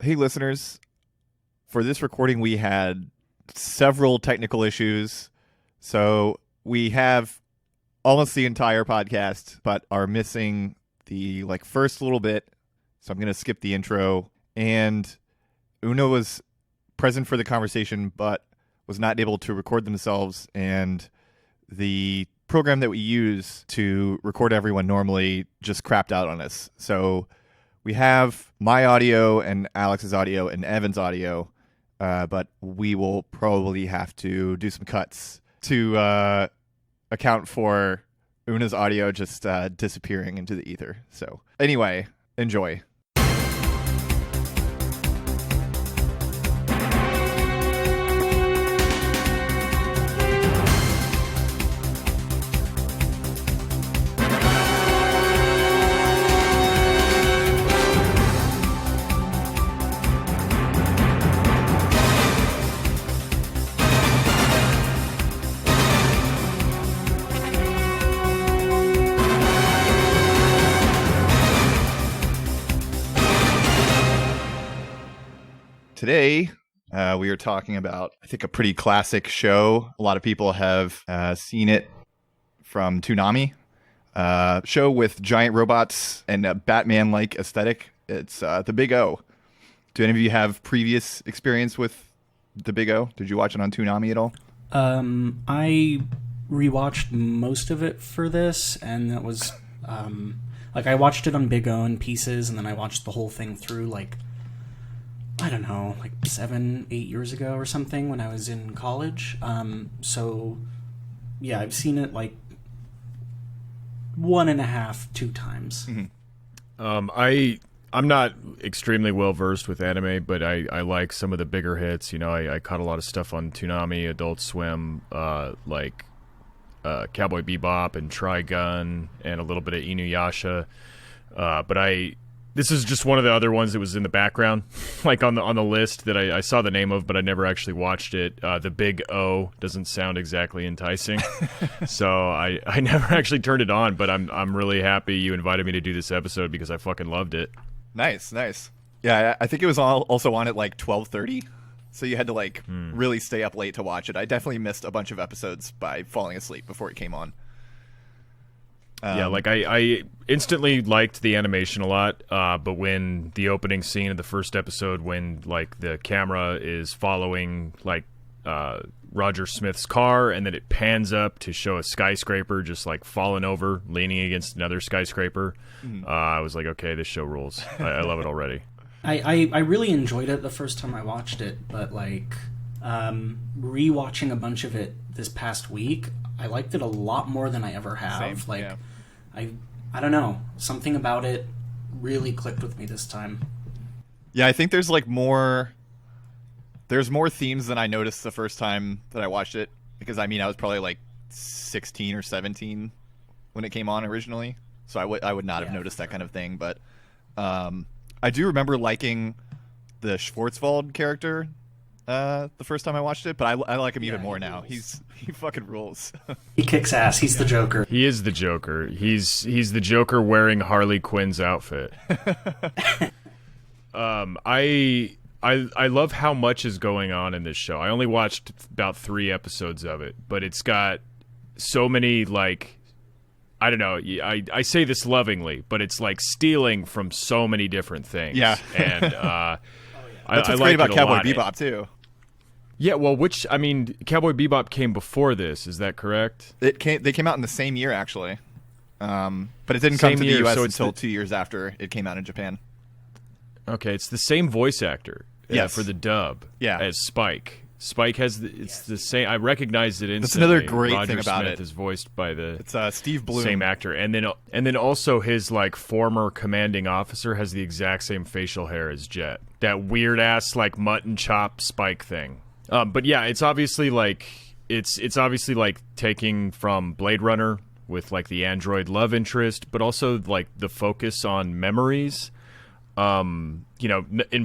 Hey, listeners. For this recording, we had several technical issues. So we have almost the entire podcast, but are missing the first little bit. So I'm going to skip the intro. And Una was present for the conversation, but was not able to record themselves. And the program that we use to record everyone normally just crapped out on us. So we have my audio and Alex's audio and Evan's audio, but we will probably have to do some cuts to account for Una's audio just disappearing into the ether. So anyway, enjoy. Today, we are talking about, I think, a pretty classic show. A lot of people have seen it from Toonami. Show with giant robots and a Batman-like aesthetic. It's The Big O. Do any of you have previous experience with The Big O? Did you watch it on Toonami at all? I rewatched most of it for this, and that was, I watched it on Big O in pieces, and then I watched the whole thing through, I don't know, 7-8 years ago or something when I was in college. So, yeah, I've seen it 1.5, 2 times. Mm-hmm. I'm not extremely well versed with anime, but I like some of the bigger hits. You know, I caught a lot of stuff on Toonami, Adult Swim, Cowboy Bebop and Trigun, and a little bit of Inuyasha. But this is just one of the other ones that was in the background, on the list that I saw the name of, but I never actually watched it. The Big O doesn't sound exactly enticing, so I never actually turned it on. But I'm really happy you invited me to do this episode because I fucking loved it. Nice. Yeah, I think it was also on at 12:30, so you had to really stay up late to watch it. I definitely missed a bunch of episodes by falling asleep before it came on. I instantly liked the animation a lot, but when the opening scene of the first episode, when the camera is following Roger Smith's car, and then it pans up to show a skyscraper just falling over, leaning against another skyscraper, I was like, okay, this show rules. I love it already. I really enjoyed it the first time I watched it, but rewatching a bunch of it this past week, I liked it a lot more than I ever have. Same, yeah. I don't know. Something about it really clicked with me this time. Yeah, I think there's more themes than I noticed the first time that I watched it, because I was probably 16 or 17 when it came on originally, so I would not have noticed that kind of thing. But I do remember liking the Schwarzwald character the first time I watched it, but I like him even more now. He fucking rules. He kicks ass. He's the Joker. He is the Joker. He's the Joker wearing Harley Quinn's outfit. I love how much is going on in this show. I only watched about 3 episodes of it, but it's got so many I don't know. I say this lovingly, but it's stealing from so many different things. Yeah, and that's what's great about Cowboy Bebop too. Yeah, well, Cowboy Bebop came before this, is that correct? They came out in the same year, actually. But it didn't come to the US until 2 years after it came out in Japan. Okay, it's the same voice actor yes. for the dub as Spike. Spike has the same. I recognized it instantly. That's another great Roger thing about Smith it. Is voiced by it's Steve Bloom, same actor, and then also his former commanding officer has the exact same facial hair as Jet. That weird ass mutton chop Spike thing. But yeah, it's obviously it's obviously taking from Blade Runner with the android love interest, but also the focus on memories. In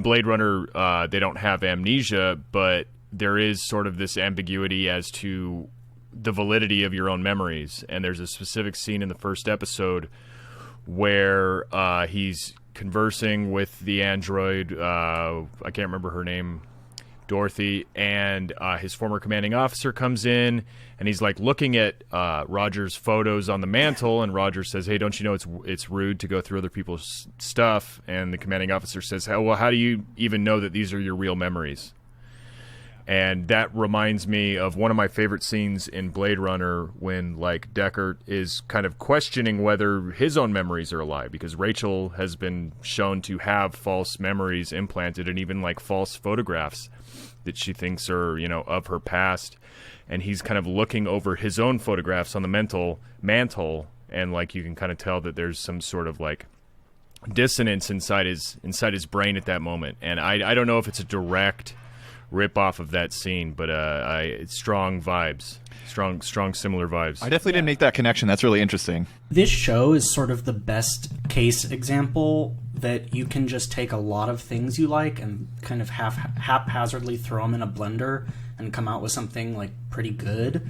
Blade Runner, they don't have amnesia, but there is sort of this ambiguity as to the validity of your own memories. And there's a specific scene in the first episode where he's conversing with the android. I can't remember her name, Dorothy, and his former commanding officer comes in, and he's like looking at Roger's photos on the mantle, and Roger says, "Hey, don't you know it's rude to go through other people's stuff?" And the commanding officer says, "Well, how do you even know that these are your real memories?" And that reminds me of one of my favorite scenes in Blade Runner when, like, Deckard is kind of questioning whether his own memories are a lie, because Rachel has been shown to have false memories implanted and even, like, false photographs that she thinks are, you know, of her past. And he's kind of looking over his own photographs on the mantle, and, like, you can kind of tell that there's some sort of, like, dissonance inside his brain at that moment. And I don't know if it's a direct rip off of that scene, but it's strong vibes, strong similar vibes. I definitely didn't make that connection. That's really interesting. This show is sort of the best case example that you can just take a lot of things you like and kind of haphazardly throw them in a blender and come out with something like pretty good,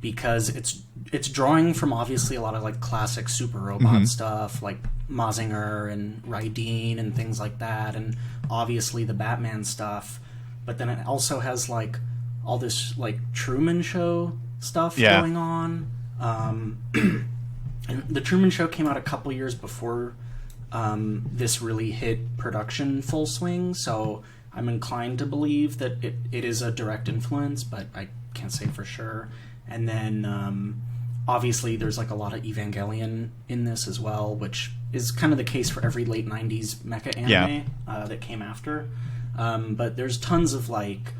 because it's drawing from obviously a lot of like classic super robot stuff like Mazinger and Raideen and things like that, and obviously the Batman stuff, but then it also has like all this like Truman Show stuff going on. And the Truman Show came out a couple years before this really hit production full swing, so I'm inclined to believe that it is a direct influence, but I can't say for sure. And then obviously there's like a lot of Evangelion in this as well, which is kind of the case for every late 90s mecha anime that came after. But there's tons of like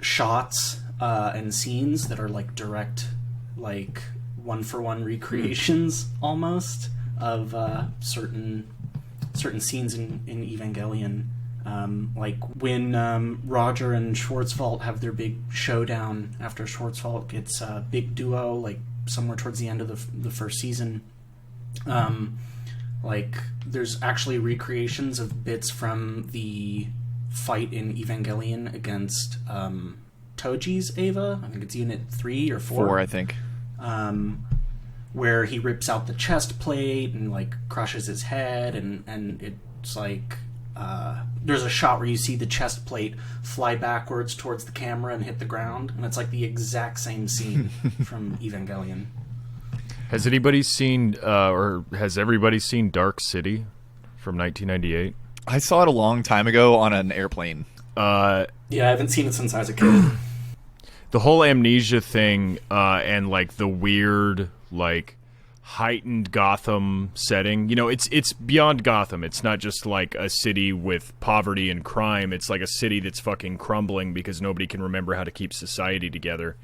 shots and scenes that are like direct, like one-for-one recreations almost of certain scenes in Evangelion. Like when Roger and Schwarzwald have their big showdown after Schwarzwald gets a big duo, like somewhere towards the end of the first season. Like there's actually recreations of bits from the fight in Evangelion against Toji's Eva. I think it's Unit 3 or 4. 4, I think. Where he rips out the chest plate and like crushes his head, and it's like there's a shot where you see the chest plate fly backwards towards the camera and hit the ground, and it's like the exact same scene from Evangelion. Has anybody seen, or has everybody seen Dark City from 1998? I saw it a long time ago on an airplane. Yeah, I haven't seen it since I was a kid. The whole amnesia thing, and like the weird, like heightened Gotham setting. You know, it's beyond Gotham. It's not just like a city with poverty and crime. It's like a city that's fucking crumbling because nobody can remember how to keep society together.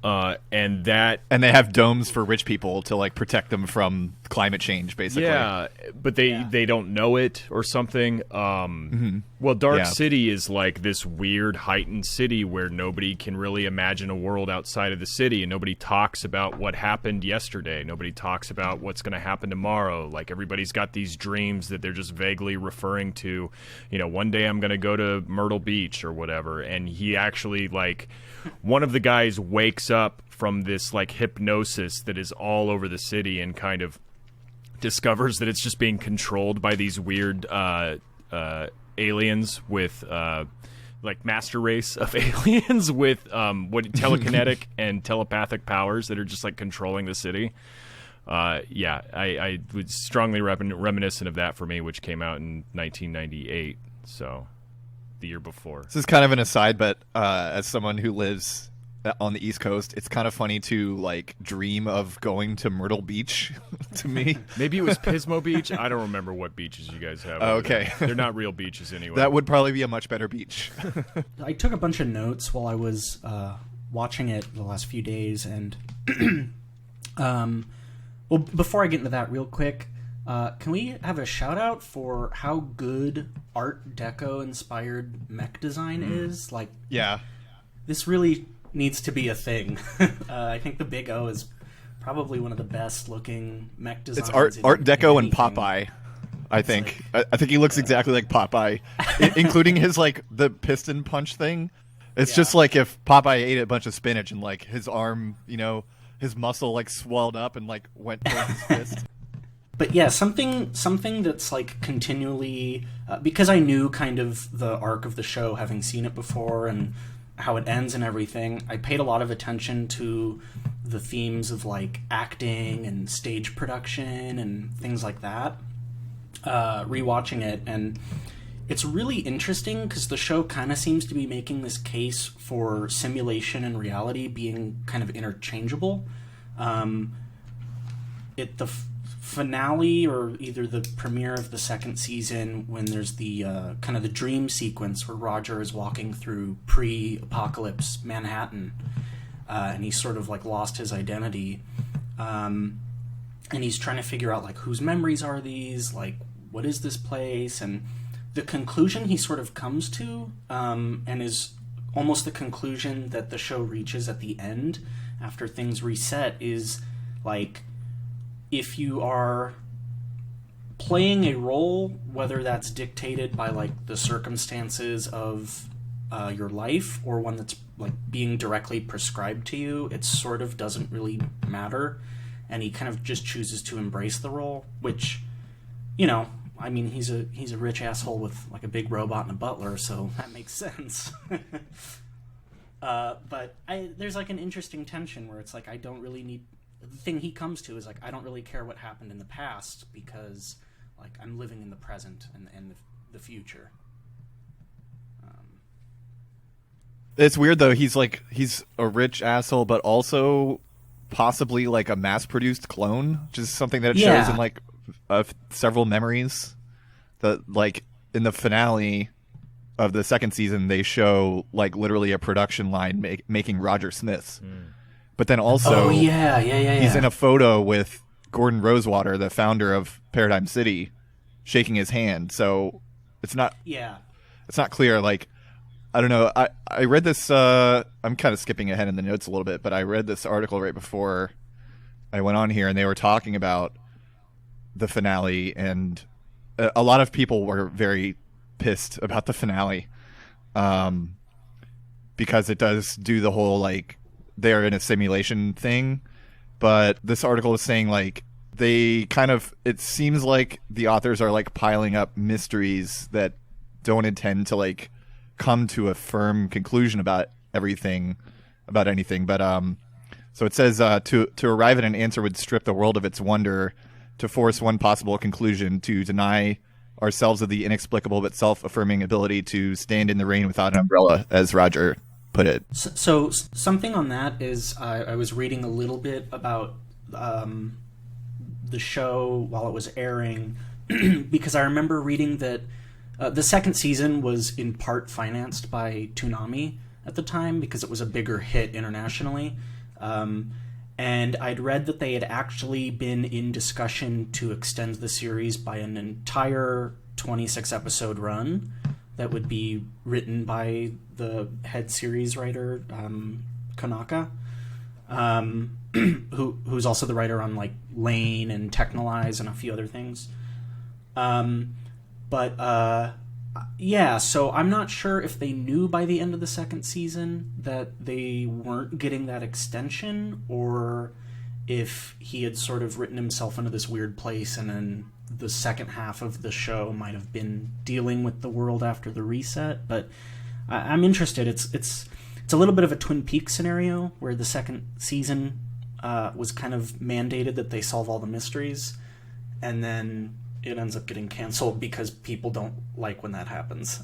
And they have domes for rich people to like protect them from climate change, basically. Yeah, but they don't know it or something. Well, Dark City is like this weird heightened city where nobody can really imagine a world outside of the city, and nobody talks about what happened yesterday. Nobody talks about what's going to happen tomorrow. Like everybody's got these dreams that they're just vaguely referring to. You know, one day I'm going to go to Myrtle Beach or whatever, and he actually like. One of the guys wakes up from this like hypnosis that is all over the city and kind of discovers that it's just being controlled by these weird aliens with like master race of aliens with telekinetic and telepathic powers that are just like controlling the city. I was strongly reminiscent of that for me, which came out in 1998. So. The year before. This is kind of an aside, but as someone who lives on the East Coast, it's kind of funny to like dream of going to Myrtle Beach. To me, maybe it was Pismo Beach. I don't remember what beaches you guys have. Okay, they're not real beaches anyway. That would probably be a much better beach. I took a bunch of notes while I was watching it the last few days, and well, before I get into that, real quick. Can we have a shout out for how good Art Deco inspired mech design is? Like, yeah, this really needs to be a thing. I think the Big O is probably one of the best looking mech designs. It's Art Deco and Popeye. I think. Like, I think he looks exactly like Popeye, including his like the piston punch thing. It's just like if Popeye ate a bunch of spinach and like his arm, you know, his muscle like swelled up and like went towards his fist. But yeah, something that's like continually because I knew kind of the arc of the show, having seen it before and how it ends and everything. I paid a lot of attention to the themes of like acting and stage production and things like that. Rewatching it, and it's really interesting because the show kind of seems to be making this case for simulation and reality being kind of interchangeable. The finale, or either the premiere of the second season, when there's the kind of the dream sequence where Roger is walking through pre-apocalypse Manhattan, and he's sort of like lost his identity, and he's trying to figure out like whose memories are these, like what is this place, and the conclusion he sort of comes to, and is almost the conclusion that the show reaches at the end after things reset, is like, if you are playing a role, whether that's dictated by like the circumstances of your life or one that's like being directly prescribed to you, it sort of doesn't really matter, and he kind of just chooses to embrace the role, which, you know, I mean, he's a rich asshole with like a big robot and a butler, so that makes sense. But there's like an interesting tension where it's like, I don't really need, the thing he comes to is like, I don't really care what happened in the past because like I'm living in the present and the future. It's weird though. He's a rich asshole, but also possibly like a mass-produced clone, which is something that it shows in like several memories. That like in the finale of the second season, they show like literally a production line making Roger Smiths. But then also, he's in a photo with Gordon Rosewater, the founder of Paradigm City, shaking his hand. So it's not clear. Like, I don't know. I read this. I'm kind of skipping ahead in the notes a little bit, but I read this article right before I went on here, and they were talking about the finale, and a lot of people were very pissed about the finale, because it does do the whole like they're in a simulation thing. But this article is saying like they kind of, it seems like the authors are like piling up mysteries that don't intend to like come to a firm conclusion about anything. But so it says to arrive at an answer would strip the world of its wonder, to force one possible conclusion, to deny ourselves of the inexplicable but self-affirming ability to stand in the rain without an umbrella, as Roger put it. So something on that is I was reading a little bit about the show while it was airing, because I remember reading that the second season was in part financed by Toonami at the time because it was a bigger hit internationally. And I'd read that they had actually been in discussion to extend the series by an entire 26-episode run that would be written by the head series writer, Konaka, who's also the writer on like Lane and Technolize and a few other things. So I'm not sure if they knew by the end of the second season that they weren't getting that extension, or if he had sort of written himself into this weird place and then the second half of the show might have been dealing with the world after the reset. But I'm interested. It's a little bit of a Twin Peaks scenario where the second season was kind of mandated that they solve all the mysteries, and then it ends up getting canceled because people don't like when that happens.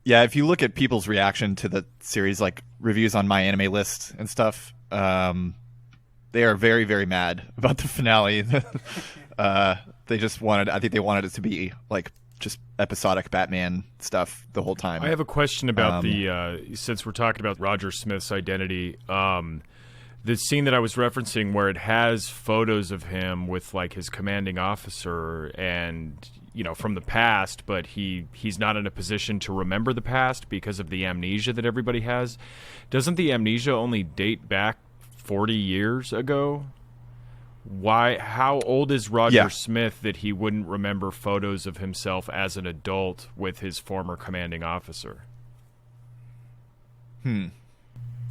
Yeah, if you look at people's reaction to the series, like reviews on My Anime List and stuff, they are very, very mad about the finale. They just wanted, I think they wanted it to be like just episodic Batman stuff the whole time. I have a question about since we're talking about Roger Smith's identity, the scene that I was referencing where it has photos of him with like his commanding officer and, you know, from the past, but he's not in a position to remember the past because of the amnesia that everybody has. Doesn't the amnesia only date back 40 years ago? How old is Roger Smith that he wouldn't remember photos of himself as an adult with his former commanding officer?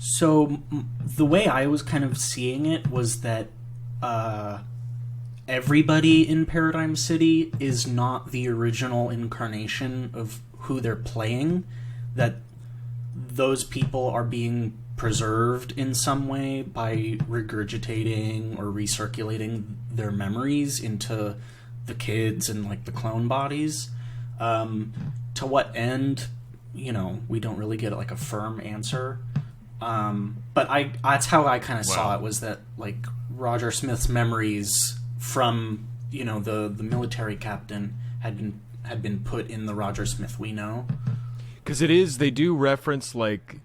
So the way I was kind of seeing it was that everybody in Paradigm City is not the original incarnation of who they're playing, that those people are being preserved in some way by regurgitating or recirculating their memories into the kids and like the clone bodies. To what end, we don't really get like a firm answer. But that's how I kind of saw it, was that like Roger Smith's memories from the military captain had been put in the Roger Smith we know. Because they do reference like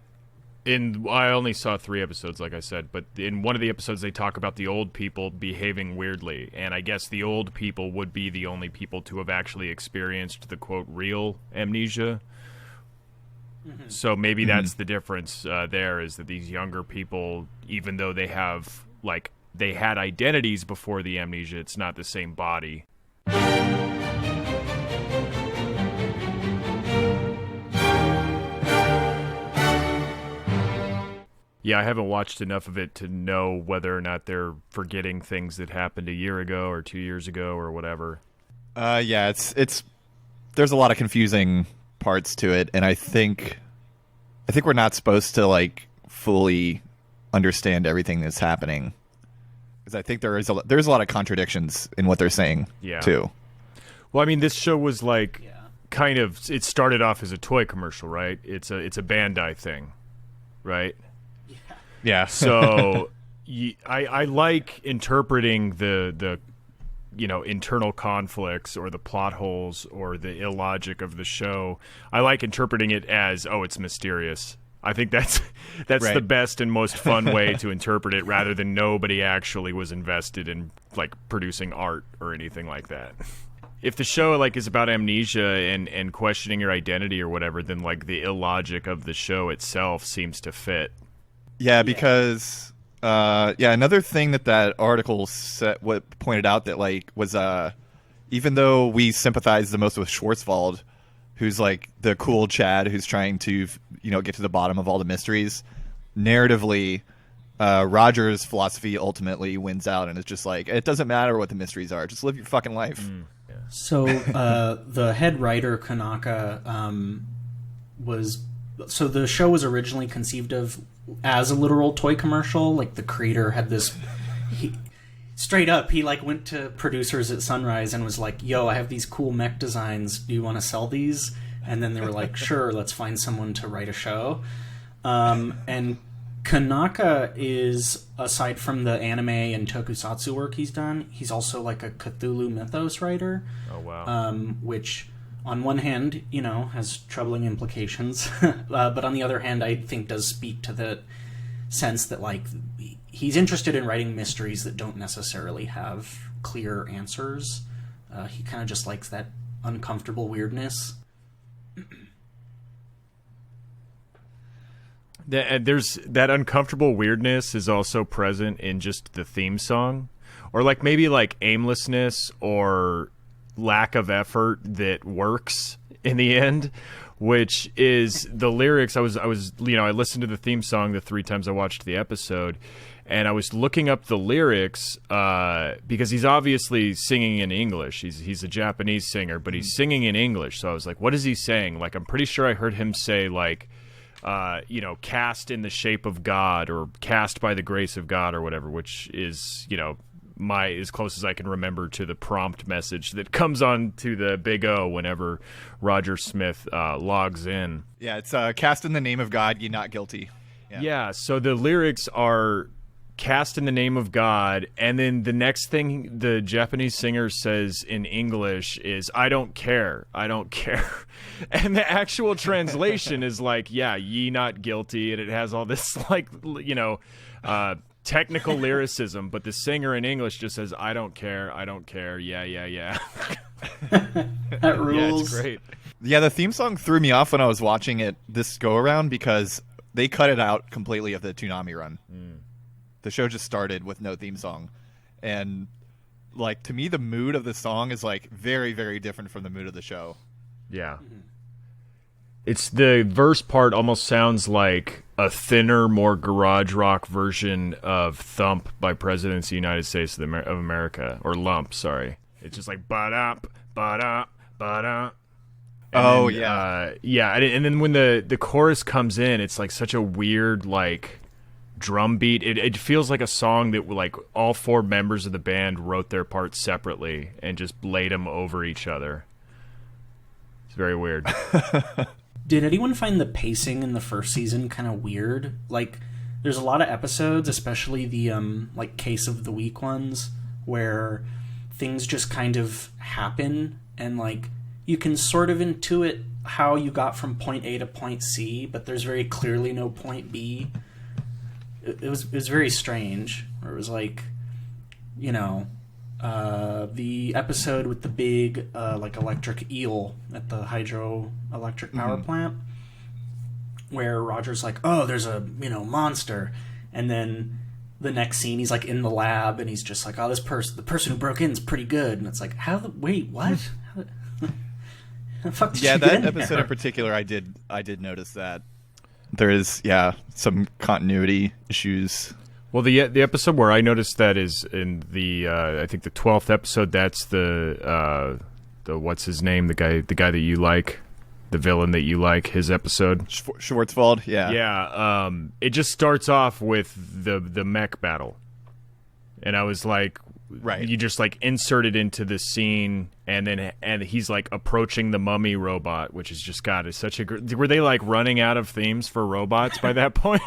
I only saw 3 episodes, like I said, but in one of the episodes they talk about the old people behaving weirdly, and I guess the old people would be the only people to have actually experienced the quote real amnesia. Mm-hmm. So maybe that's the difference there, is that these younger people, even though they have they had identities before the amnesia, it's not the same body. Yeah, I haven't watched enough of it to know whether or not they're forgetting things that happened a year ago or 2 years ago or whatever. Yeah, it's there's a lot of confusing parts to it, and I think we're not supposed to like fully understand everything that's happening, because I think there's a lot of contradictions in what they're saying too. Well, I mean, this show was kind of, it started off as a toy commercial, right? It's a Bandai thing, right? Yeah. So I like interpreting the internal conflicts or the plot holes or the illogic of the show. I like interpreting it as, it's mysterious. I think that's right. The best and most fun way to interpret it, rather than nobody actually was invested in like producing art or anything like that. If the show is about amnesia and questioning your identity or whatever, then like the illogic of the show itself seems to fit. Yeah, because another thing that article pointed out that was even though we sympathize the most with Schwarzwald, who's like the cool Chad who's trying to get to the bottom of all the mysteries, narratively, Roger's philosophy ultimately wins out, and it's just like, it doesn't matter what the mysteries are, just live your fucking life. Yeah. So the head writer Kanaka so the show was originally conceived of as a literal toy commercial. Like the creator had this, straight up, he went to producers at Sunrise and was like, "Yo, I have these cool mech designs. Do you want to sell these?" And then they were like, "Sure, let's find someone to write a show." And Kanaka is, aside from the anime and tokusatsu work he's done, he's also like a Cthulhu mythos writer. Oh wow! Which, on one hand, has troubling implications, but on the other hand, I think does speak to the sense that he's interested in writing mysteries that don't necessarily have clear answers. He kind of just likes that uncomfortable weirdness. There's that uncomfortable weirdness is also present in just the theme song, or maybe aimlessness or lack of effort that works in the end, which is the lyrics. I listened to the theme song the 3 times I watched the episode, and I was looking up the lyrics because he's obviously singing in English. He's a Japanese singer, but he's singing in English. So I was like, what is he saying? I'm pretty sure I heard him say cast in the shape of God, or cast by the grace of God, or whatever, which is, as close as I can remember to the prompt message that comes on to the Big O whenever Roger Smith logs in. Yeah, it's cast in the name of God, ye not guilty. Yeah, so the lyrics are cast in the name of God, and then the next thing the Japanese singer says in English is, I don't care. And the actual translation is ye not guilty, and it has all this technical lyricism, but the singer in English just says, I don't care, yeah. That rules. Yeah, it's great. Yeah, the theme song threw me off when I was watching it this go-around, because they cut it out completely of the Toonami run. The show just started with no theme song, and to me the mood of the song is very, very different from the mood of the show. Yeah. It's the verse part almost sounds like a thinner, more garage rock version of "Thump" by Presidents of the United States of America, or "Lump." Sorry, it's just like ba-da, ba-da, ba-da. Oh, then, yeah. yeah, and then when the chorus comes in, it's like such a weird like drum beat. It feels like a song that like all four members of the band wrote their parts separately and just laid them over each other. It's very weird. Did anyone find the pacing in the first season kind of weird? Like, there's a lot of episodes, especially the like Case of the Week ones, where things just kind of happen, and like you can sort of intuit how you got from point A to point C, but there's very clearly no point B. It was very strange. Or it was like, you know, the episode with the big like electric eel at the hydroelectric power plant, where Roger's like, oh, there's a monster, and then the next scene he's like in the lab and he's just like, oh, the person who broke in is pretty good, and it's like, wait, what? How the fuck did you that get in episode there? in particular, I did notice that there is some continuity issues. Well, the episode where I noticed that is in the I think the 12th episode. That's the what's his name, the guy that you like, the villain that you like, his episode. Schwarzwald, yeah. Yeah, it just starts off with the mech battle, and I was like, Right. you just like insert it into the scene, and he's like approaching the mummy robot, which is just it's such a were they like running out of themes for robots by that point?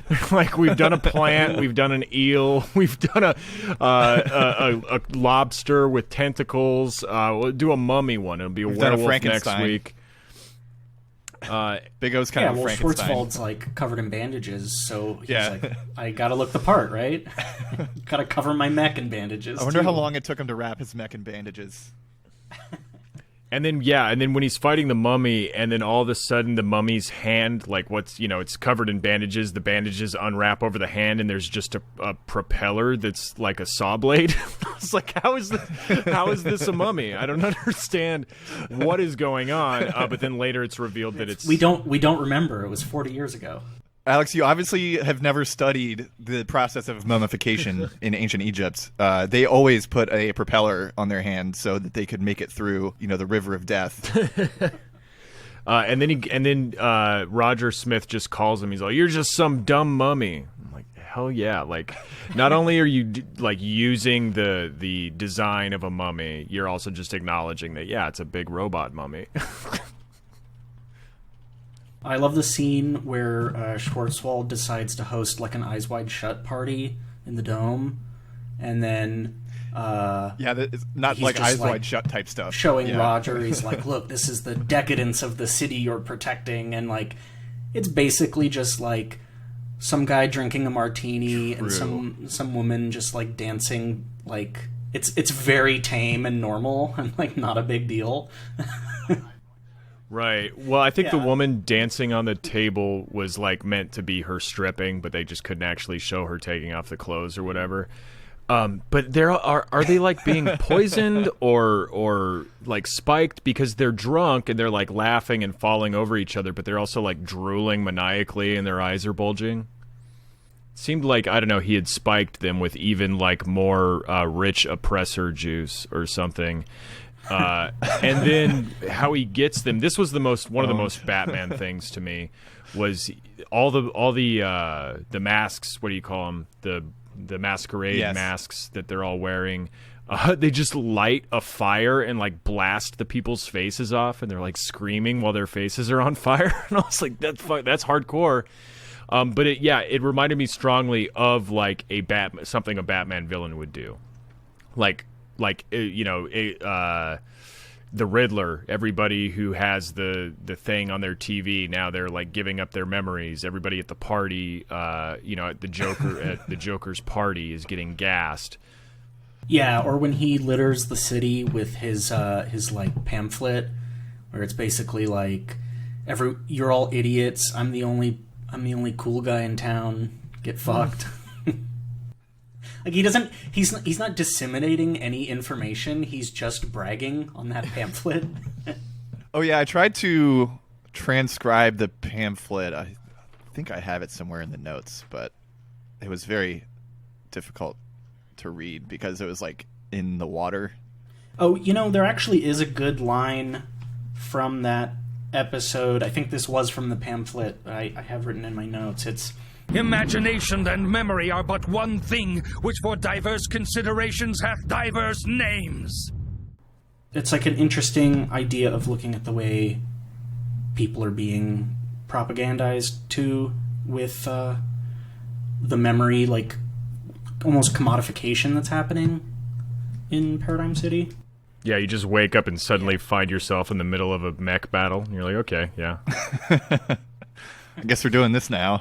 They're like, we've done a plant, we've done an eel, we've done a lobster with tentacles. We'll do a mummy one. It'll be a We've done a werewolf next Frankenstein. week. Big O's kind of well, Frankenstein. Schwarzwald's like covered in bandages, so he's Yeah. like, I gotta look the part, right? Gotta cover my mech in bandages. I wonder too. how long it took him to wrap his mech in bandages. And then when he's fighting the mummy, and then all of a sudden the mummy's hand, like it's covered in bandages. The bandages unwrap over the hand, and there's just a propeller that's like a saw blade. I was like, how is this a mummy? I don't understand what is going on. But then later it's revealed that it's We don't remember. It was 40 years ago. Alex, you obviously have never studied the process of mummification in ancient Egypt. They always put a propeller on their hand so that they could make it through, the river of death. and then Roger Smith just calls him. He's like, "You're just some dumb mummy." I'm like, hell yeah! Like, not only are you like using the design of a mummy, you're also just acknowledging that it's a big robot mummy. I love the scene where Schwarzwald decides to host like an Eyes Wide Shut party in the dome, and then It's not He's like just, Eyes like, Wide Shut type stuff. showing Yeah. Roger, he's like, look, this is the decadence of the city you're protecting, and like it's basically just like some guy drinking a martini and some woman just like dancing, like it's very tame and normal and like not a big deal. Right. Well, I think the Yeah. woman dancing on the table was like meant to be her stripping, but they just couldn't actually show her taking off the clothes or whatever. But there are they like being poisoned or like spiked because they're drunk and they're like laughing and falling over each other, but they're also like drooling maniacally and their eyes are bulging. Seemed like, I don't know, he had spiked them with even like more rich oppressor juice or something. And then how he gets them. This was one of the most Batman things to me, was all the masks. What do you call them? The masquerade masks that they're all wearing. They just light a fire and like blast the people's faces off, and they're like screaming while their faces are on fire. And I was like, that's hardcore. But it reminded me strongly of like something a Batman villain would do, the Riddler. Everybody who has the thing on their TV now, they're like giving up their memories. Everybody at the party, at the Joker's party is getting gassed. Yeah, or when he litters the city with his like pamphlet, where it's basically like, you're all idiots. I'm the only cool guy in town. Get fucked. Like he's not disseminating any information. He's just bragging on that pamphlet. Oh yeah, I tried to transcribe the pamphlet. I think I have it somewhere in the notes, but it was very difficult to read because it was like in the water. Oh, there actually is a good line from that episode. I think this was from the pamphlet I have written in my notes. It's, imagination and memory are but one thing, which for diverse considerations hath diverse names. It's like an interesting idea of looking at the way people are being propagandized to with the memory, like almost commodification that's happening in Paradigm City. Yeah, you just wake up and suddenly find yourself in the middle of a mech battle. And you're like, okay, yeah. I guess we're doing this now.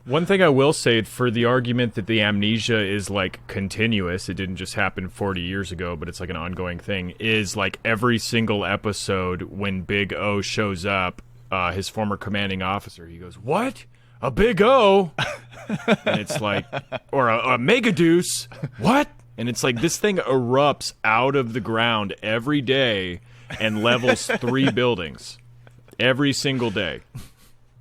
One thing I will say for the argument that the amnesia is like continuous, it didn't just happen 40 years ago, but it's like an ongoing thing, is like every single episode when Big O shows up, his former commanding officer, he goes, "What? A Big O?" And it's like, or a Mega Deuce. What? And it's like this thing erupts out of the ground every day and levels 3 buildings every single day.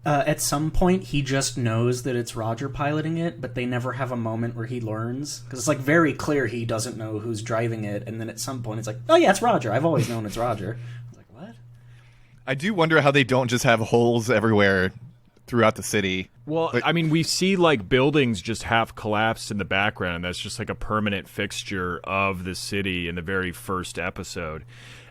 At some point, he just knows that it's Roger piloting it, but they never have a moment where he learns. Because it's like very clear he doesn't know who's driving it, and then at some point it's like, oh yeah, it's Roger. I've always known it's Roger. I was like, what? I do wonder how they don't just have holes everywhere throughout the city. Well, I mean, we see like buildings just half collapsed in the background. That's just like a permanent fixture of the city in the very first episode.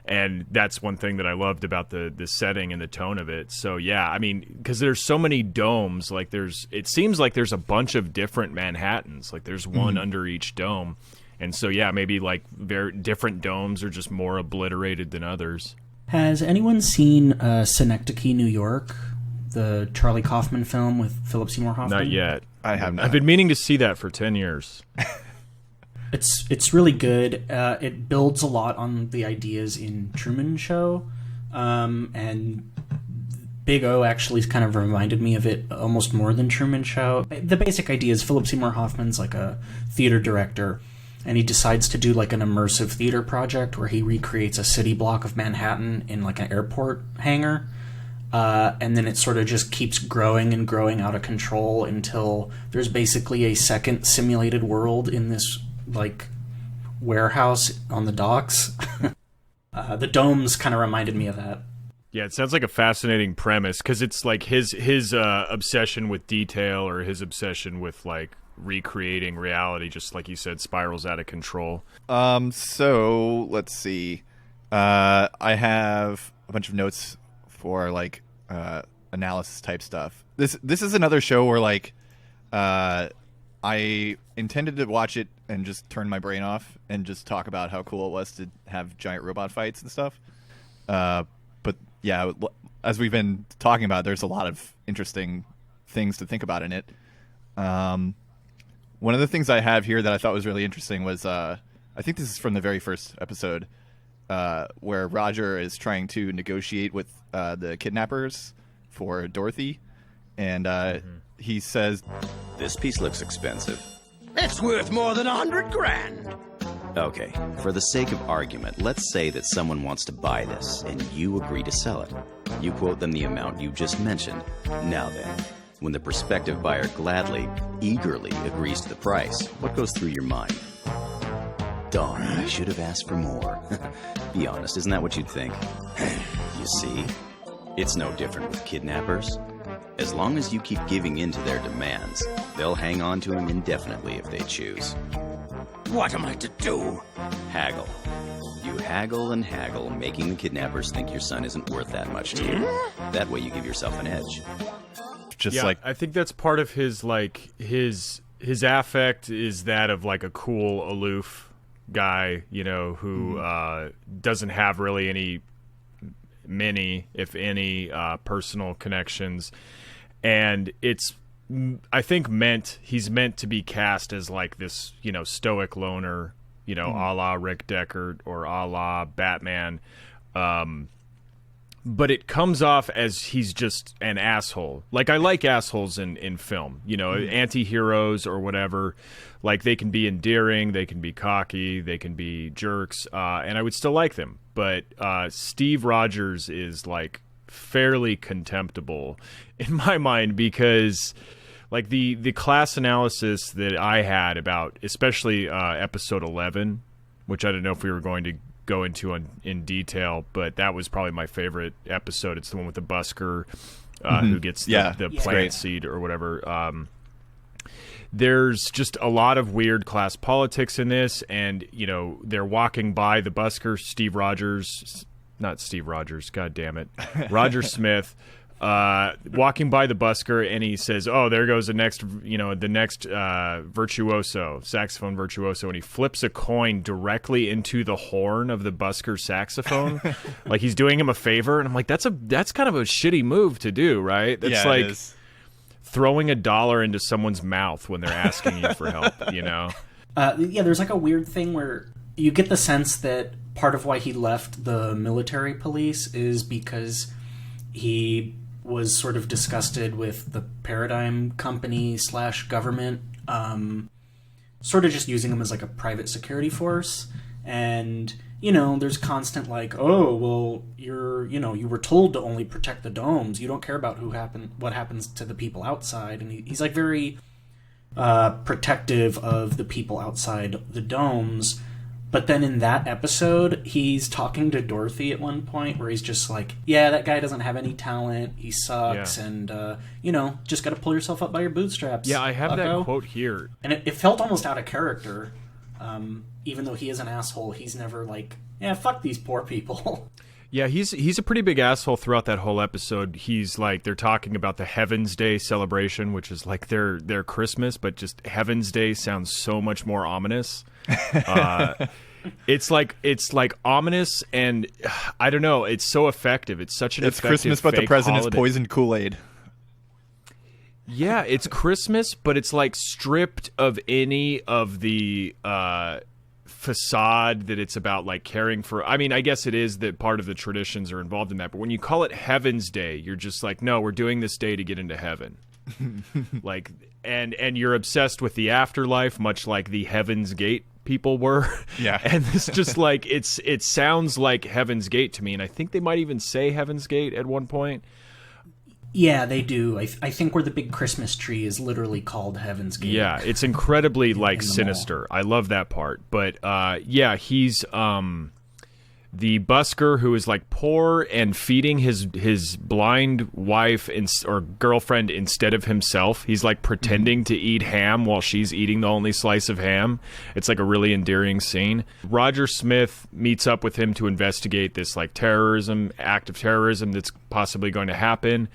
And that's one thing that I loved about the setting and the tone of it. So, yeah, I mean, because there's so many domes, like it seems like there's a bunch of different Manhattans. Like there's one under each dome. And so, yeah, maybe like very different domes are just more obliterated than others. Has anyone seen Synecdoche, New York? The Charlie Kaufman film with Philip Seymour Hoffman? Not yet. I have not. I've been meaning to see that for 10 years. It's really good. It builds a lot on the ideas in Truman Show, and Big O actually kind of reminded me of it almost more than Truman Show. The basic idea is Philip Seymour Hoffman's like a theater director, and he decides to do like an immersive theater project where he recreates a city block of Manhattan in like an airport hangar. And then it sort of just keeps growing and growing out of control until there's basically a second simulated world in this like warehouse on the docks. The domes kind of reminded me of that. Yeah, it sounds like a fascinating premise because it's like his obsession with detail or his obsession with like recreating reality, just like you said, spirals out of control. So let's see. I have a bunch of notes for like analysis type stuff. This is another show where like I intended to watch it and just turn my brain off and just talk about how cool it was to have giant robot fights and stuff. But yeah, as we've been talking about, there's a lot of interesting things to think about in it. One of the things I have here that I thought was really interesting was I think this is from the very first episode where Roger is trying to negotiate with the kidnappers for Dorothy, and he says, "This piece looks expensive." It's worth more than $100,000. Okay, for the sake of argument, let's say that someone wants to buy this, and you agree to sell it. You quote them the amount you just mentioned. Now then, when the prospective buyer gladly, eagerly agrees to the price, what goes through your mind? Darn, I should have asked for more. Be honest, isn't that what you'd think? You see, it's no different with kidnappers. As long as you keep giving in to their demands, they'll hang on to him indefinitely if they choose. What am I to do? Haggle. You haggle and haggle, making the kidnappers think your son isn't worth that much to you. That way you give yourself an edge. just yeah, like I think that's part of his like his affect is that of like a cool, aloof guy, you know, who doesn't have really many, if any, personal connections. And it's, I think, he's meant to be cast as like this, you know, stoic loner, you know, a la Rick Deckard or a la Batman. But it comes off as he's just an asshole. Like, I like assholes in film, you know, anti-heroes or whatever. Like, they can be endearing, they can be cocky, they can be jerks, and I would still like them. But Steve Rogers is like fairly contemptible in my mind, because like the class analysis that I had about especially episode 11, which I don't know if we were going to go into in detail, but that was probably my favorite episode. It's the one with the busker who gets the plant seed or whatever. There's just a lot of weird class politics in this, and they're walking by the busker, Roger Smith, walking by the busker, and he says, "Oh, there goes the next virtuoso, saxophone virtuoso," and he flips a coin directly into the horn of the busker saxophone, like he's doing him a favor. And I'm like, that's kind of a shitty move to do, right? That's like throwing $1 into someone's mouth when they're asking you for help, there's like a weird thing where you get the sense that part of why he left the military police is because he was sort of disgusted with the Paradigm Company / government, sort of just using them as like a private security force. And there's constant like, oh, well, you were told to only protect the domes. You don't care about what happens to the people outside. And he's like very protective of the people outside the domes. But then in that episode, he's talking to Dorothy at one point where he's just like, yeah, that guy doesn't have any talent. He sucks. Yeah. And, just got to pull yourself up by your bootstraps. Yeah, I have that quote here. And it felt almost out of character. Even though he is an asshole, he's never like, yeah, fuck these poor people. Yeah, he's a pretty big asshole throughout that whole episode. He's like, they're talking about the Heaven's Day celebration, which is like their Christmas, but just Heaven's Day sounds so much more ominous. It's like ominous, and I don't know. It's so effective. It's such an effective Christmas, but the present holiday. is poisoned Kool-Aid. Yeah, it's Christmas, but it's like stripped of any of the facade that it's about like caring for. I mean, I guess it is that part of the traditions are involved in that, but when you call it Heaven's Day, you're just like, no, we're doing this day to get into heaven. Like, and you're obsessed with the afterlife, much like the Heaven's Gate people were. Yeah. And it's just like, it sounds like Heaven's Gate to me, and I think they might even say Heaven's Gate at one point. Yeah, they do. I think where the big Christmas tree is literally called Heaven's Gate. Yeah, it's incredibly like sinister. Mall. I love that part. But he's the busker who is like poor and feeding his blind wife or girlfriend instead of himself. He's like pretending to eat ham while she's eating the only slice of ham. It's like a really endearing scene. Roger Smith meets up with him to investigate this like act of terrorism that's possibly going to happen.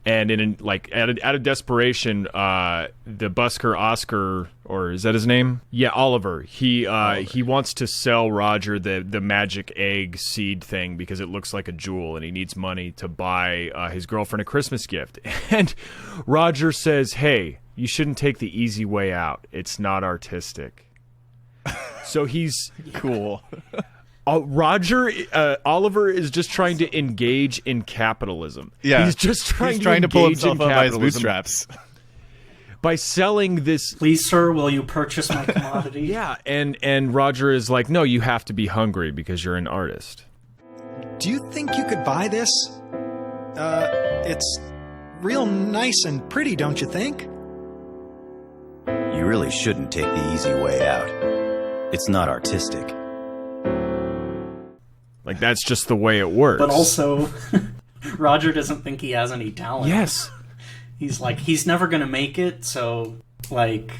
And out of desperation, the busker Oscar, or is that his name? Yeah, Oliver. He wants to sell Roger the magic egg seed thing because it looks like a jewel, and he needs money to buy his girlfriend a Christmas gift. And Roger says, "Hey, you shouldn't take the easy way out. It's not artistic." So he's cool. Oliver is just trying to engage in capitalism. Yeah, he's just trying to pull himself up by his bootstraps by selling this. Please, sir, will you purchase my commodity? Yeah, and Roger is like, no, you have to be hungry because you're an artist. Do you think you could buy this? It's real nice and pretty, don't you think? You really shouldn't take the easy way out. It's not artistic. Like, that's just the way it works. But also, Roger doesn't think he has any talent. Yes. He's like, he's never going to make it, so, like,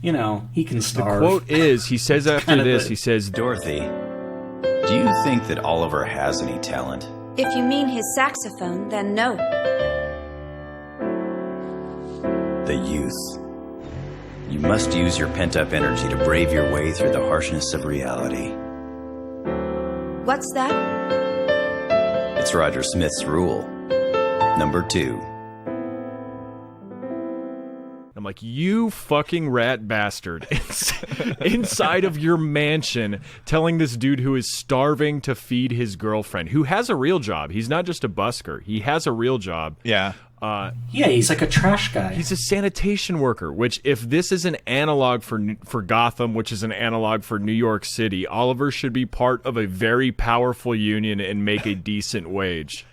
he can starve. The quote is, he says after this, he says, Dorothy, do you think that Oliver has any talent? If you mean his saxophone, then no. The youth. You must use your pent-up energy to brave your way through the harshness of reality. What's that? It's Roger Smith's rule. Number 2. I'm like, you fucking rat bastard. Inside of your mansion, telling this dude who is starving to feed his girlfriend, who has a real job. He's not just a busker. He has a real job. Yeah. He's like a trash guy. He's a sanitation worker, which if this is an analog for Gotham, which is an analog for New York City, Oliver should be part of a very powerful union and make a decent wage.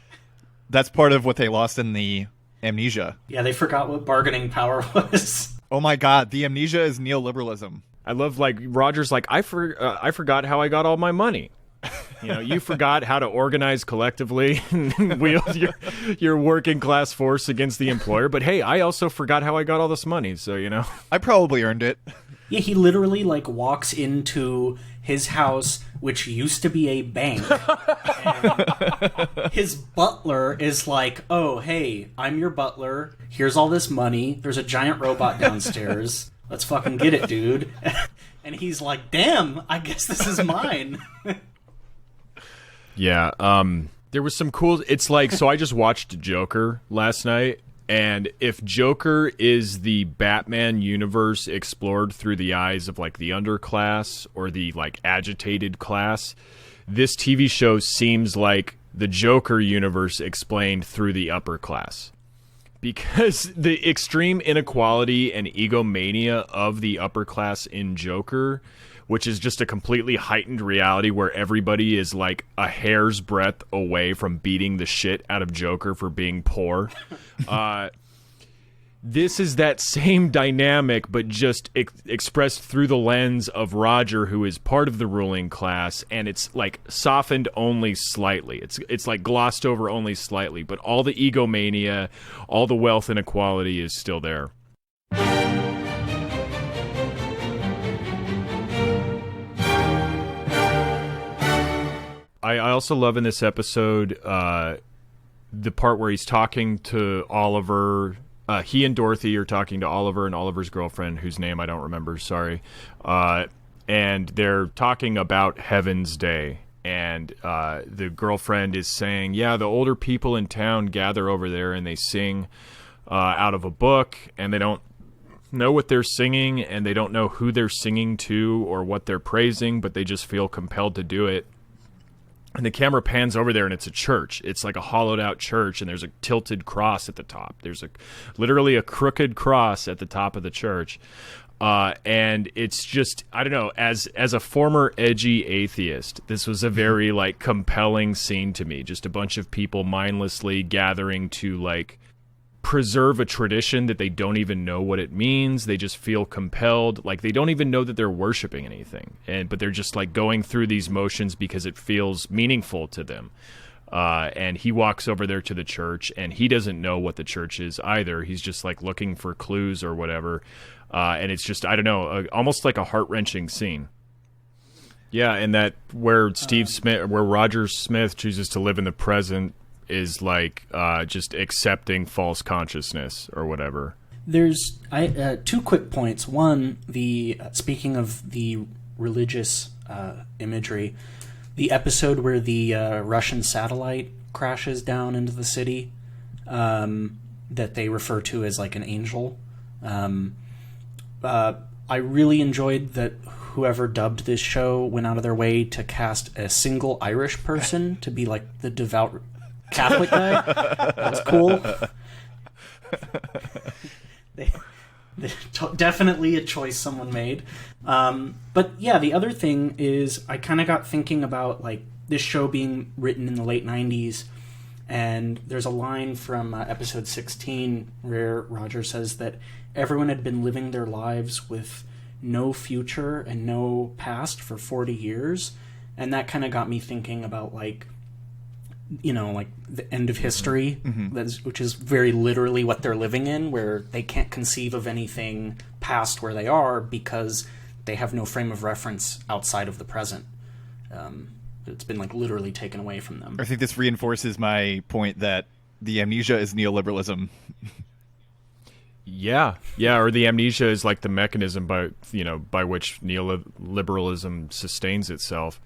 That's part of what they lost in the Amnesia. Yeah, they forgot what bargaining power was. Oh my god, the Amnesia is neoliberalism. I love, like, Roger's like, I forgot how I got all my money. You know, you forgot how to organize collectively and wield your working class force against the employer. But hey, I also forgot how I got all this money. So, you know, I probably earned it. Yeah, he literally, like, walks into his house, which used to be a bank, and his butler is like, oh, hey, I'm your butler. Here's all this money. There's a giant robot downstairs. Let's fucking get it, dude. And he's like, damn, I guess this is mine. Yeah, there was some cool... It's like, so I just watched Joker last night, and if Joker is the Batman universe explored through the eyes of, like, the underclass or the, like, agitated class, this TV show seems like the Joker universe explained through the upper class. Because the extreme inequality and egomania of the upper class in Joker, which is just a completely heightened reality where everybody is like a hair's breadth away from beating the shit out of Joker for being poor. This is that same dynamic, but just expressed through the lens of Roger, who is part of the ruling class, and it's like softened only slightly. It's like glossed over only slightly, but all the egomania, all the wealth inequality is still there. I also love in this episode the part where he's talking to Oliver. He and Dorothy are talking to Oliver and Oliver's girlfriend, whose name I don't remember, sorry. And they're talking about Heaven's Day. And the girlfriend is saying, yeah, the older people in town gather over there and they sing out of a book, and they don't know what they're singing, and they don't know who they're singing to or what they're praising, but they just feel compelled to do it. And the camera pans over there, and it's a church. It's like a hollowed-out church, and there's a tilted cross at the top. There's literally a crooked cross at the top of the church. And it's just, I don't know, as a former edgy atheist, this was a very, like, compelling scene to me. Just a bunch of people mindlessly gathering to, like, preserve a tradition that they don't even know what it means. They just feel compelled, like they don't even know that they're worshiping anything, but they're just like going through these motions because it feels meaningful to them. And he walks over there to the church, and he doesn't know what the church is either. He's just like looking for clues or whatever. And it's just, I don't know, almost like a heart-wrenching scene. Yeah, and that where where Roger Smith chooses to live in the present is like just accepting false consciousness or whatever. There's two quick points. One, speaking of the religious imagery, the episode where the Russian satellite crashes down into the city, that they refer to as like an angel. I really enjoyed that whoever dubbed this show went out of their way to cast a single Irish person to be like the devout Catholic guy. That's cool. Definitely a choice someone made. But yeah, the other thing is I kind of got thinking about like this show being written in the late 90s, and there's a line from episode 16 where Roger says that everyone had been living their lives with no future and no past for 40 years, and that kind of got me thinking about like, you know, like the end of history, which is very literally what they're living in, where they can't conceive of anything past where they are because they have no frame of reference outside of the present. It's been like literally taken away from them. I think this reinforces my point that the amnesia is neoliberalism. Yeah, or the amnesia is like the mechanism by which neoliberalism sustains itself.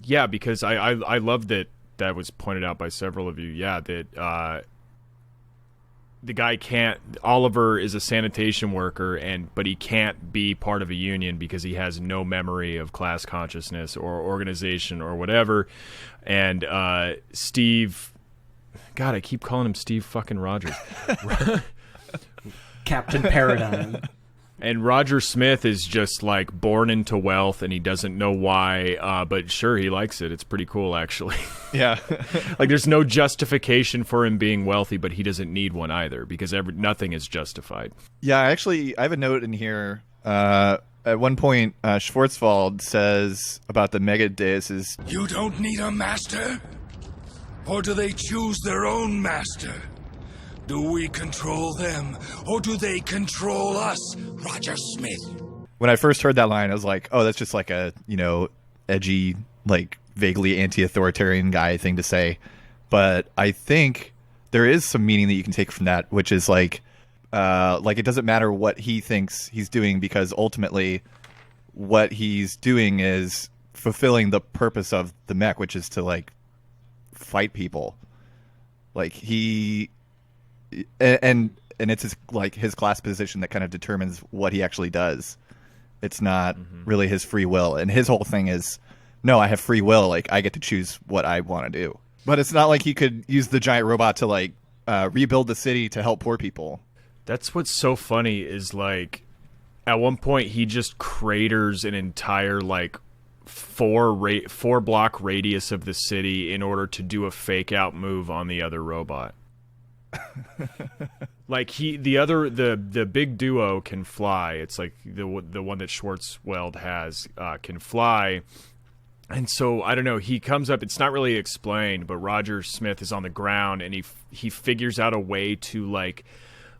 Yeah, because I love that was pointed out by several of you. Yeah, that the guy can't. Oliver is a sanitation worker, but he can't be part of a union because he has no memory of class consciousness or organization or whatever. And Steve, God, I keep calling him Steve fucking Rogers. Captain Paradigm. And Roger Smith is just like born into wealth, and he doesn't know why, but sure, he likes it. It's pretty cool, actually. Yeah. Like, there's no justification for him being wealthy, but he doesn't need one either, because nothing is justified. Yeah, actually, I have a note in here. At one point, Schwarzwald says about the Mega Deises. You don't need a master? Or do they choose their own master? Do we control them, or do they control us, Roger Smith? When I first heard that line, I was like, oh, that's just like a, edgy, like vaguely anti-authoritarian guy thing to say. But I think there is some meaning that you can take from that, which is like it doesn't matter what he thinks he's doing, because ultimately what he's doing is fulfilling the purpose of the mech, which is to like fight people. Like he... And it's his class position that kind of determines what he actually does. It's not really his free will. And his whole thing is, no, I have free will. Like, I get to choose what I want to do. But it's not like he could use the giant robot to like rebuild the city to help poor people. That's what's so funny is like, at one point he just craters an entire like four block radius of the city in order to do a fake out move on the other robot. Like the big duo can fly. It's like the one that Schwarzwald has can fly, and so I don't know. He comes up. It's not really explained, but Roger Smith is on the ground, and he figures out a way to like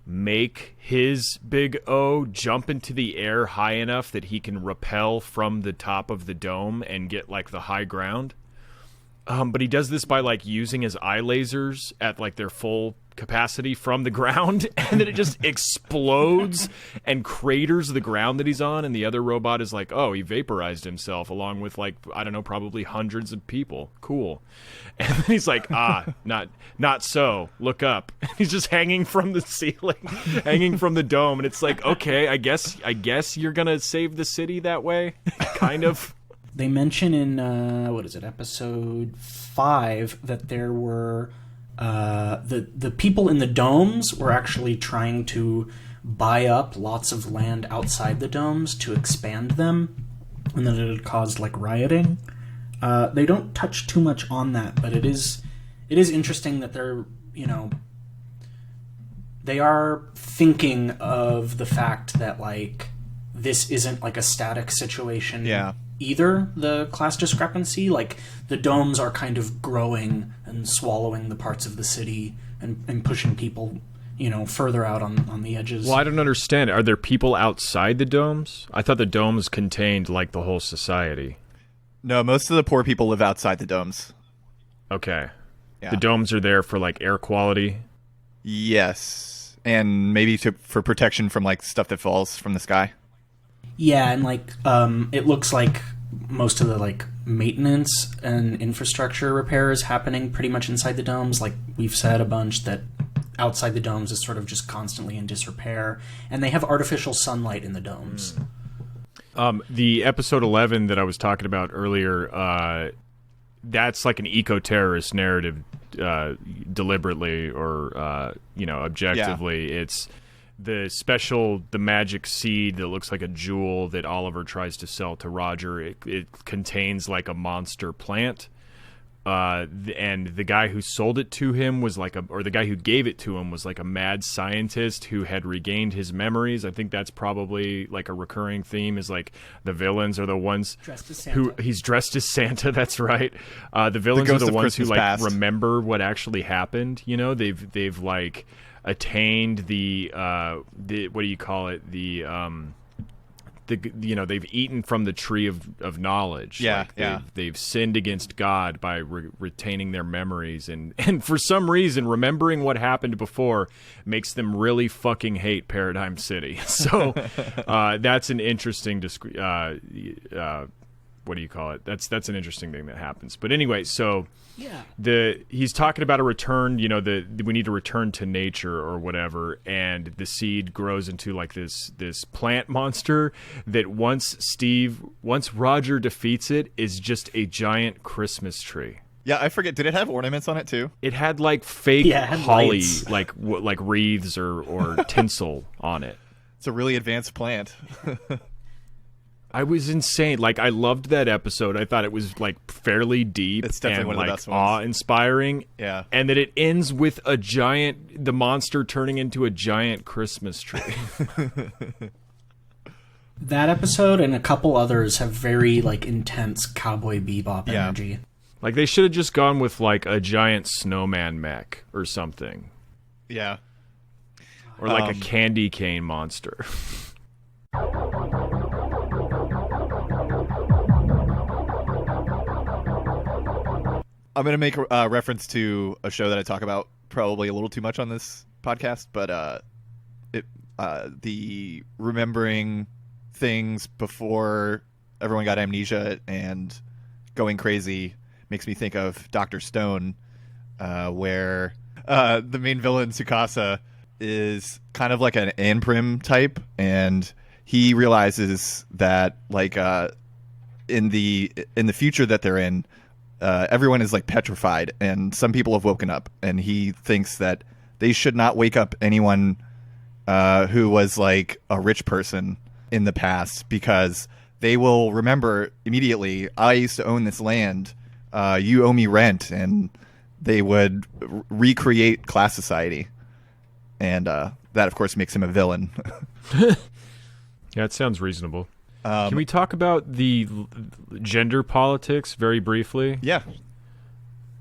make his big O jump into the air high enough that he can rappel from the top of the dome and get like the high ground. But he does this by like using his eye lasers at like their full capacity from the ground, and then it just explodes and craters the ground that he's on, and the other robot is like, oh, he vaporized himself along with like, I don't know, probably hundreds of people. Cool. And then he's like, not so. Look up. He's just hanging from the ceiling, hanging from the dome, and it's like, okay, I guess you're gonna save the city that way, kind of. They mention in episode 5 that there were the people in the domes were actually trying to buy up lots of land outside the domes to expand them, and that it had caused like rioting. They don't touch too much on that, but it is interesting that they are thinking of the fact that like this isn't like a static situation. Yeah. Either the class discrepancy, like the domes are kind of growing and swallowing the parts of the city and pushing people, further out on the edges. Well, I don't understand. Are there people outside the domes? I thought the domes contained like the whole society. No, most of the poor people live outside the domes. Okay. Yeah. The domes are there for like air quality. Yes, and maybe for protection from like stuff that falls from the sky. Yeah, and like it looks like most of the like maintenance and infrastructure repair is happening pretty much inside the domes. Like we've said a bunch that outside the domes is sort of just constantly in disrepair, and they have artificial sunlight in the domes. The episode 11 that I was talking about earlier, that's like an eco-terrorist narrative, deliberately or objectively. Yeah. It's the magic seed that looks like a jewel that Oliver tries to sell to Roger. It contains like a monster plant, and the guy who sold it to him was the guy who gave it to him was like a mad scientist who had regained his memories. I think that's probably like a recurring theme, is like the villains are the ones who he's dressed as Santa. That's right. The villains are the ones who like remember what actually happened. They've like attained the what do you call it, they've eaten from the tree of knowledge. They've sinned against God by retaining their memories, and for some reason remembering what happened before makes them really fucking hate Paradigm City. So that's an interesting what do you call it? That's an interesting thing that happens. But anyway, so he's talking about a return, we need to return to nature or whatever, and the seed grows into like this plant monster that once Roger defeats it is just a giant Christmas tree. Yeah, I forget. Did it have ornaments on it too? It had like fake holly, lights. like wreaths or tinsel on it. It's a really advanced plant. I was insane. Like, I loved that episode. I thought it was like fairly deep. It's definitely and one of the like best ones. awe-inspiring. Yeah. And that it ends with the monster turning into a giant Christmas tree. That episode and a couple others have very like intense Cowboy Bebop energy. Like, they should have just gone with like a giant snowman mech or something. Yeah. Or like a candy cane monster. I'm going to make a reference to a show that I talk about probably a little too much on this podcast, but the remembering things before everyone got amnesia and going crazy makes me think of Dr. Stone, where the main villain, Tsukasa, is kind of like an Anprim type, and he realizes that like in the future that they're in, everyone is like petrified, and some people have woken up, and he thinks that they should not wake up anyone who was like a rich person in the past, because they will remember immediately, I used to own this land, you owe me rent, and they would recreate class society. And that, of course, makes him a villain. Yeah, it sounds reasonable. Can we talk about the gender politics very briefly? Yeah.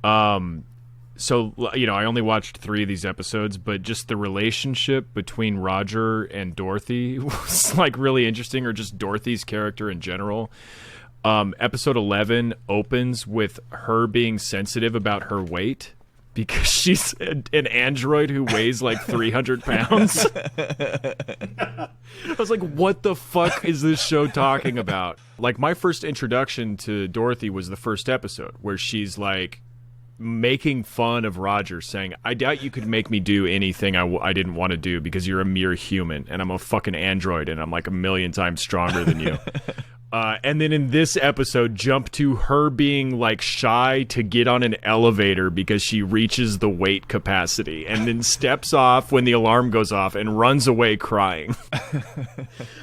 So, you know, I only watched 3 of these episodes, but just the relationship between Roger and Dorothy was, like, really interesting, or just Dorothy's character in general. Episode 11 opens with her being sensitive about her weight, because she's an android who weighs like 300 pounds. I was like, what the fuck is this show talking about? Like, my first introduction to Dorothy was the first episode, where she's like making fun of Roger, saying, I doubt you could make me do anything I didn't want to do, because you're a mere human and I'm a fucking android and I'm like a million times stronger than you. And then in this episode, jump to her being like shy to get on an elevator because she reaches the weight capacity, and then steps off when the alarm goes off and runs away crying.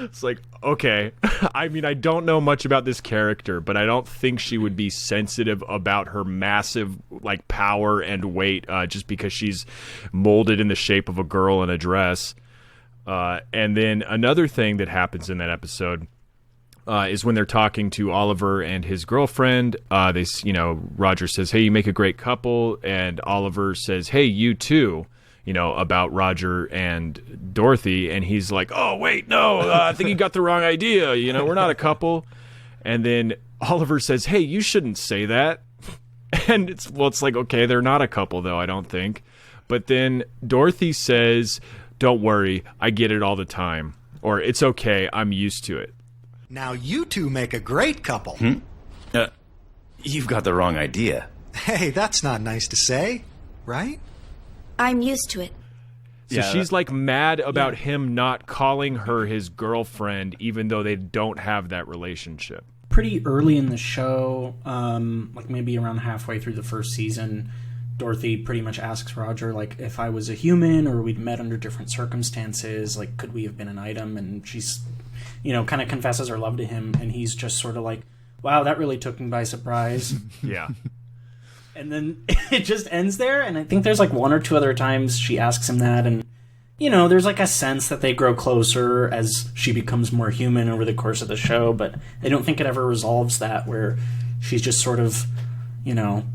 It's like, okay. I mean, I don't know much about this character, but I don't think she would be sensitive about her massive like power and weight just because she's molded in the shape of a girl in a dress. And then another thing that happens in that episode is when they're talking to Oliver and his girlfriend. Roger says, "Hey, you make a great couple," and Oliver says, "Hey, you too." You know, about Roger and Dorothy, and he's like, "Oh, wait, no, I think you got the wrong idea. You know, we're not a couple." And then Oliver says, "Hey, you shouldn't say that." And it's like, okay, they're not a couple, though, I don't think. But then Dorothy says, "Don't worry, I get it all the time," or "It's okay, I'm used to it." Now you two make a great couple. You've got the wrong idea. Hey, that's not nice to say, right? I'm used to it. So she's like mad about him not calling her his girlfriend, even though they don't have that relationship. Pretty early in the show, like maybe around halfway through the first season, Dorothy pretty much asks Roger, like, if I was a human or we'd met under different circumstances, like, could we have been an item? And she's, you know, kind of confesses her love to him, and he's just sort of like, wow, that really took me by surprise. Yeah. And then it just ends there, and I think there's like 1 or 2 other times she asks him that, and, you know, there's like a sense that they grow closer as she becomes more human over the course of the show, but I don't think it ever resolves that, where she's just sort of, you know,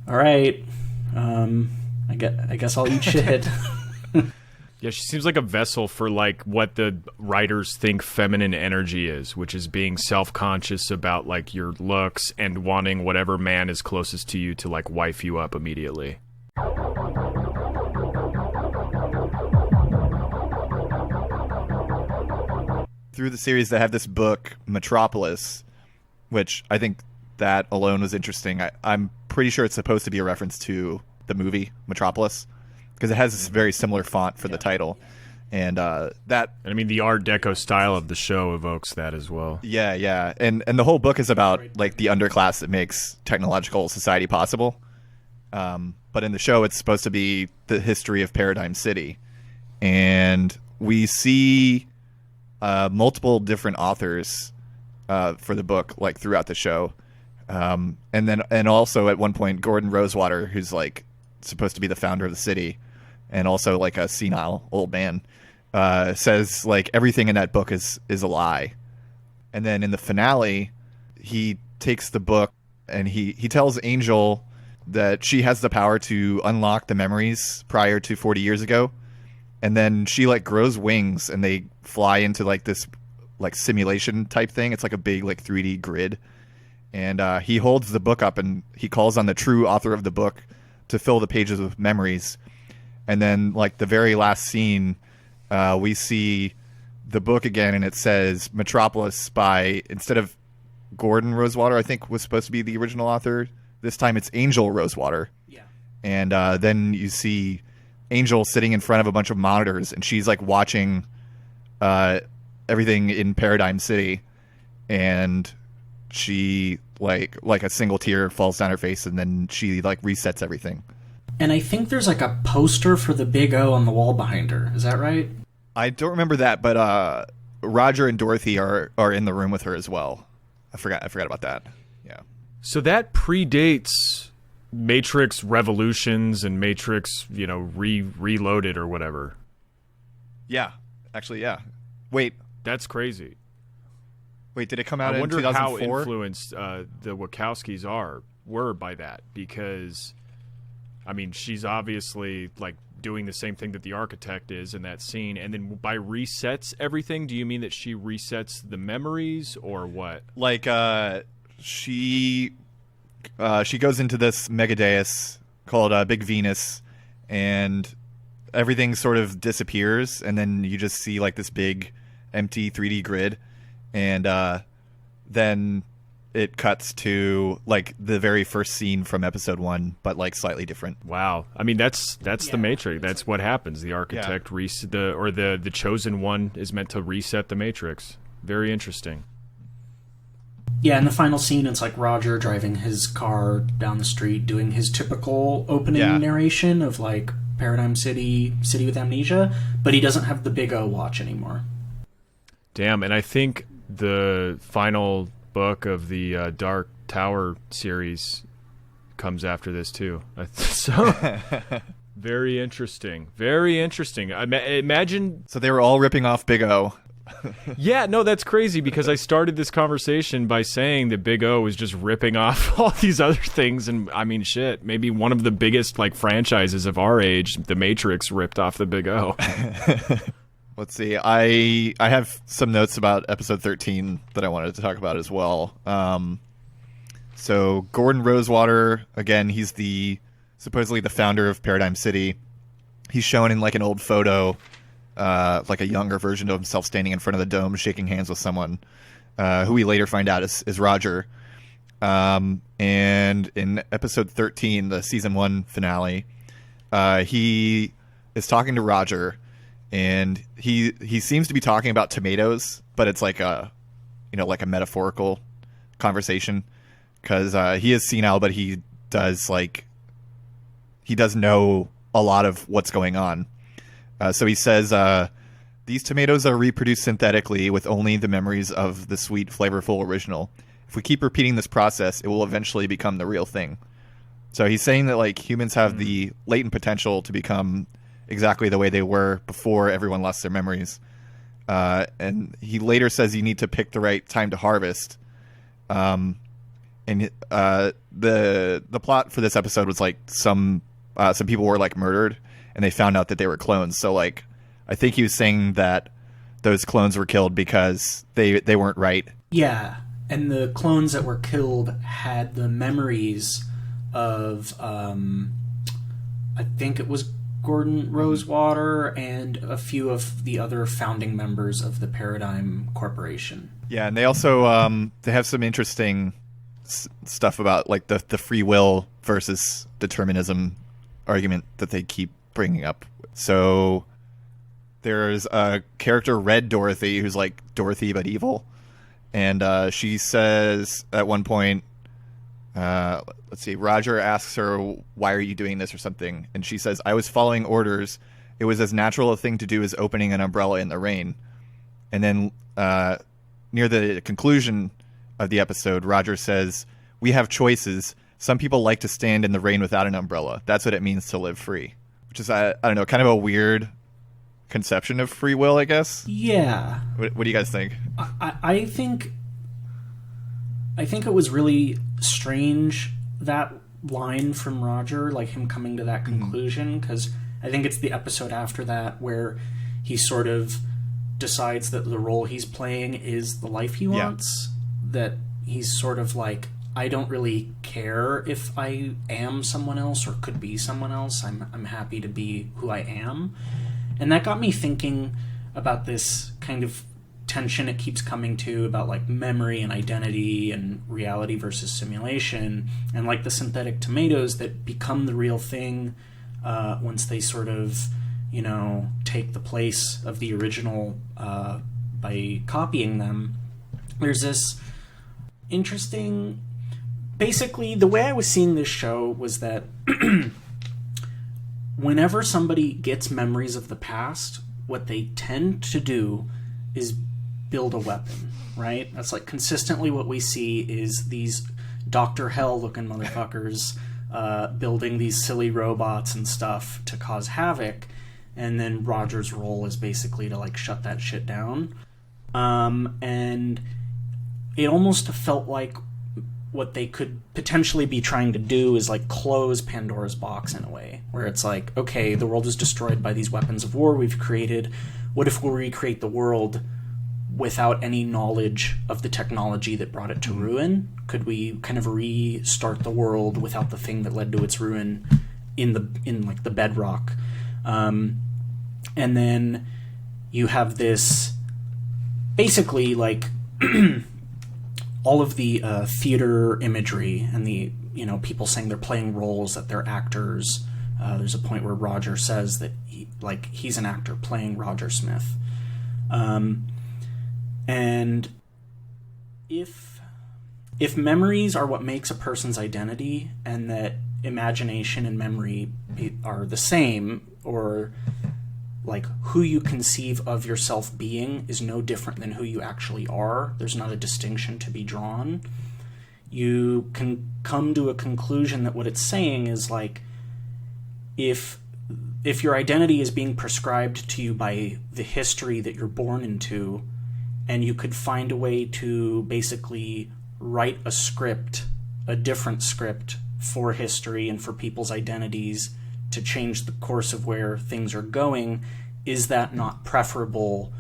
all right, I guess I'll eat shit. Yeah, she seems like a vessel for like what the writers think feminine energy is, which is being self-conscious about like your looks and wanting whatever man is closest to you to like wife you up immediately. Through the series, they have this book, Metropolis, which I think that alone was interesting. I'm pretty sure it's supposed to be a reference to the movie Metropolis, because it has this very similar font for the title. And I mean, the Art Deco style of the show evokes that as well. Yeah. And the whole book is about like the underclass that makes technological society possible. But in the show, it's supposed to be the history of Paradigm City. And we see multiple different authors for the book, like throughout the show. And also at one point, Gordon Rosewater, who's like supposed to be the founder of the city and also like a senile old man, says like everything in that book is a lie. And then in the finale, he takes the book and he tells Angel that she has the power to unlock the memories prior to 40 years ago. And then she like grows wings and they fly into like this like simulation type thing. It's like a big like 3D grid. And he holds the book up and he calls on the true author of the book to fill the pages with memories. And then like the very last scene, we see the book again and it says Metropolis by, instead of Gordon Rosewater, I think was supposed to be the original author. This time it's Angel Rosewater. Yeah. And then you see Angel sitting in front of a bunch of monitors and she's like watching everything in Paradigm City, and she like a single tear falls down her face and then she like resets everything. And I think there's like a poster for the Big O on the wall behind her. Is that right? I don't remember that, but Roger and Dorothy are in the room with her as well. I forgot about that. Yeah. So that predates Matrix Revolutions and Matrix, Reloaded or whatever. Yeah. Actually, yeah. Wait. That's crazy. Wait, did it come out I in wonder 2004? how influenced the Wachowskis were by that, because, I mean, she's obviously like doing the same thing that the architect is in that scene, and then by resets everything, do you mean that she resets the memories or what? Like she goes into this Megadeus called Big Venus, and everything sort of disappears, and then you just see like this big empty 3D grid, and then it cuts to like the very first scene from episode 1, but like slightly different. Wow. I mean, that's the Matrix. That's what happens. The architect the chosen one is meant to reset the Matrix. Very interesting. Yeah, in the final scene, it's like Roger driving his car down the street, doing his typical opening narration of like Paradigm City, City with Amnesia, but he doesn't have the Big O watch anymore. Damn, and I think the final book of the Dark Tower series comes after this too. So very interesting. Very interesting. Imagine. So they were all ripping off Big O. Yeah, no, that's crazy, because I started this conversation by saying that Big O was just ripping off all these other things, and I mean, shit, maybe one of the biggest like franchises of our age, The Matrix, ripped off the Big O. Let's see. I have some notes about episode 13 that I wanted to talk about as well. So Gordon Rosewater, again, he's supposedly the founder of Paradigm City. He's shown in like an old photo, like a younger version of himself standing in front of the dome, shaking hands with someone, who we later find out is Roger. And in episode 13, the season 1 finale, he is talking to Roger. And he seems to be talking about tomatoes, but it's like a metaphorical conversation, because he is senile, but he does know a lot of what's going on. So he says, these tomatoes are reproduced synthetically with only the memories of the sweet, flavorful original. If we keep repeating this process, it will eventually become the real thing. So he's saying that like humans have the latent potential to become exactly the way they were before everyone lost their memories. And he later says you need to pick the right time to harvest. And the plot for this episode was like some people were like murdered and they found out that they were clones. So like I think he was saying that those clones were killed because they weren't right. Yeah, and the clones that were killed had the memories of I think it was Gordon Rosewater and a few of the other founding members of the Paradigm Corporation. Yeah, and they also they have some interesting stuff about like the free will versus determinism argument that they keep bringing up. So there's a character, Red Dorothy, who's like Dorothy but evil, and she says at one point, let's see, Roger asks her, why are you doing this or something? And she says, I was following orders. It was as natural a thing to do as opening an umbrella in the rain. And then near the conclusion of the episode, Roger says, "We have choices. Some people like to stand in the rain without an umbrella. That's what it means to live free." Which is, I don't know, kind of a weird conception of free will, I guess. Yeah. What do you guys think? I think it was really strange, that line from Roger, like him coming to that conclusion, because I think it's the episode after that where he sort of decides that the role he's playing is the life he wants. That he's sort of like, I don't really care if I am someone else or could be someone else. I'm happy to be who I am. And that got me thinking about this kind of tension it keeps coming to about like memory and identity and reality versus simulation, and like the synthetic tomatoes that become the real thing once they sort of, you know, take the place of the original by copying them. There's this interesting... Basically, the way I was seeing this show was that whenever somebody gets memories of the past, what they tend to do is build a weapon, right? That's like consistently what we see is these Dr. Hell-looking motherfuckers building these silly robots and stuff to cause havoc, and then Roger's role is basically to like shut that shit down. And it almost felt like what they could potentially be trying to do is like close Pandora's box in a way, where it's like, okay, the world is destroyed by these weapons of war we've created. What if we recreate the world without any knowledge of the technology that brought it to ruin? Could we kind of restart the world without the thing that led to its ruin in like the bedrock? And then you have this basically like all of the theater imagery and the, you know, people saying they're playing roles, that they're actors. There's a point where Roger says that he's an actor playing Roger Smith. And if memories are what makes a person's identity, and that imagination and memory are the same, or like who you conceive of yourself being is no different than who you actually are, there's not a distinction to be drawn, you can come to a conclusion that what it's saying is like, if your identity is being prescribed to you by the history that you're born into, and you could find a way to basically write a script, a different script for history and for people's identities to change the course of where things are going, is that not preferable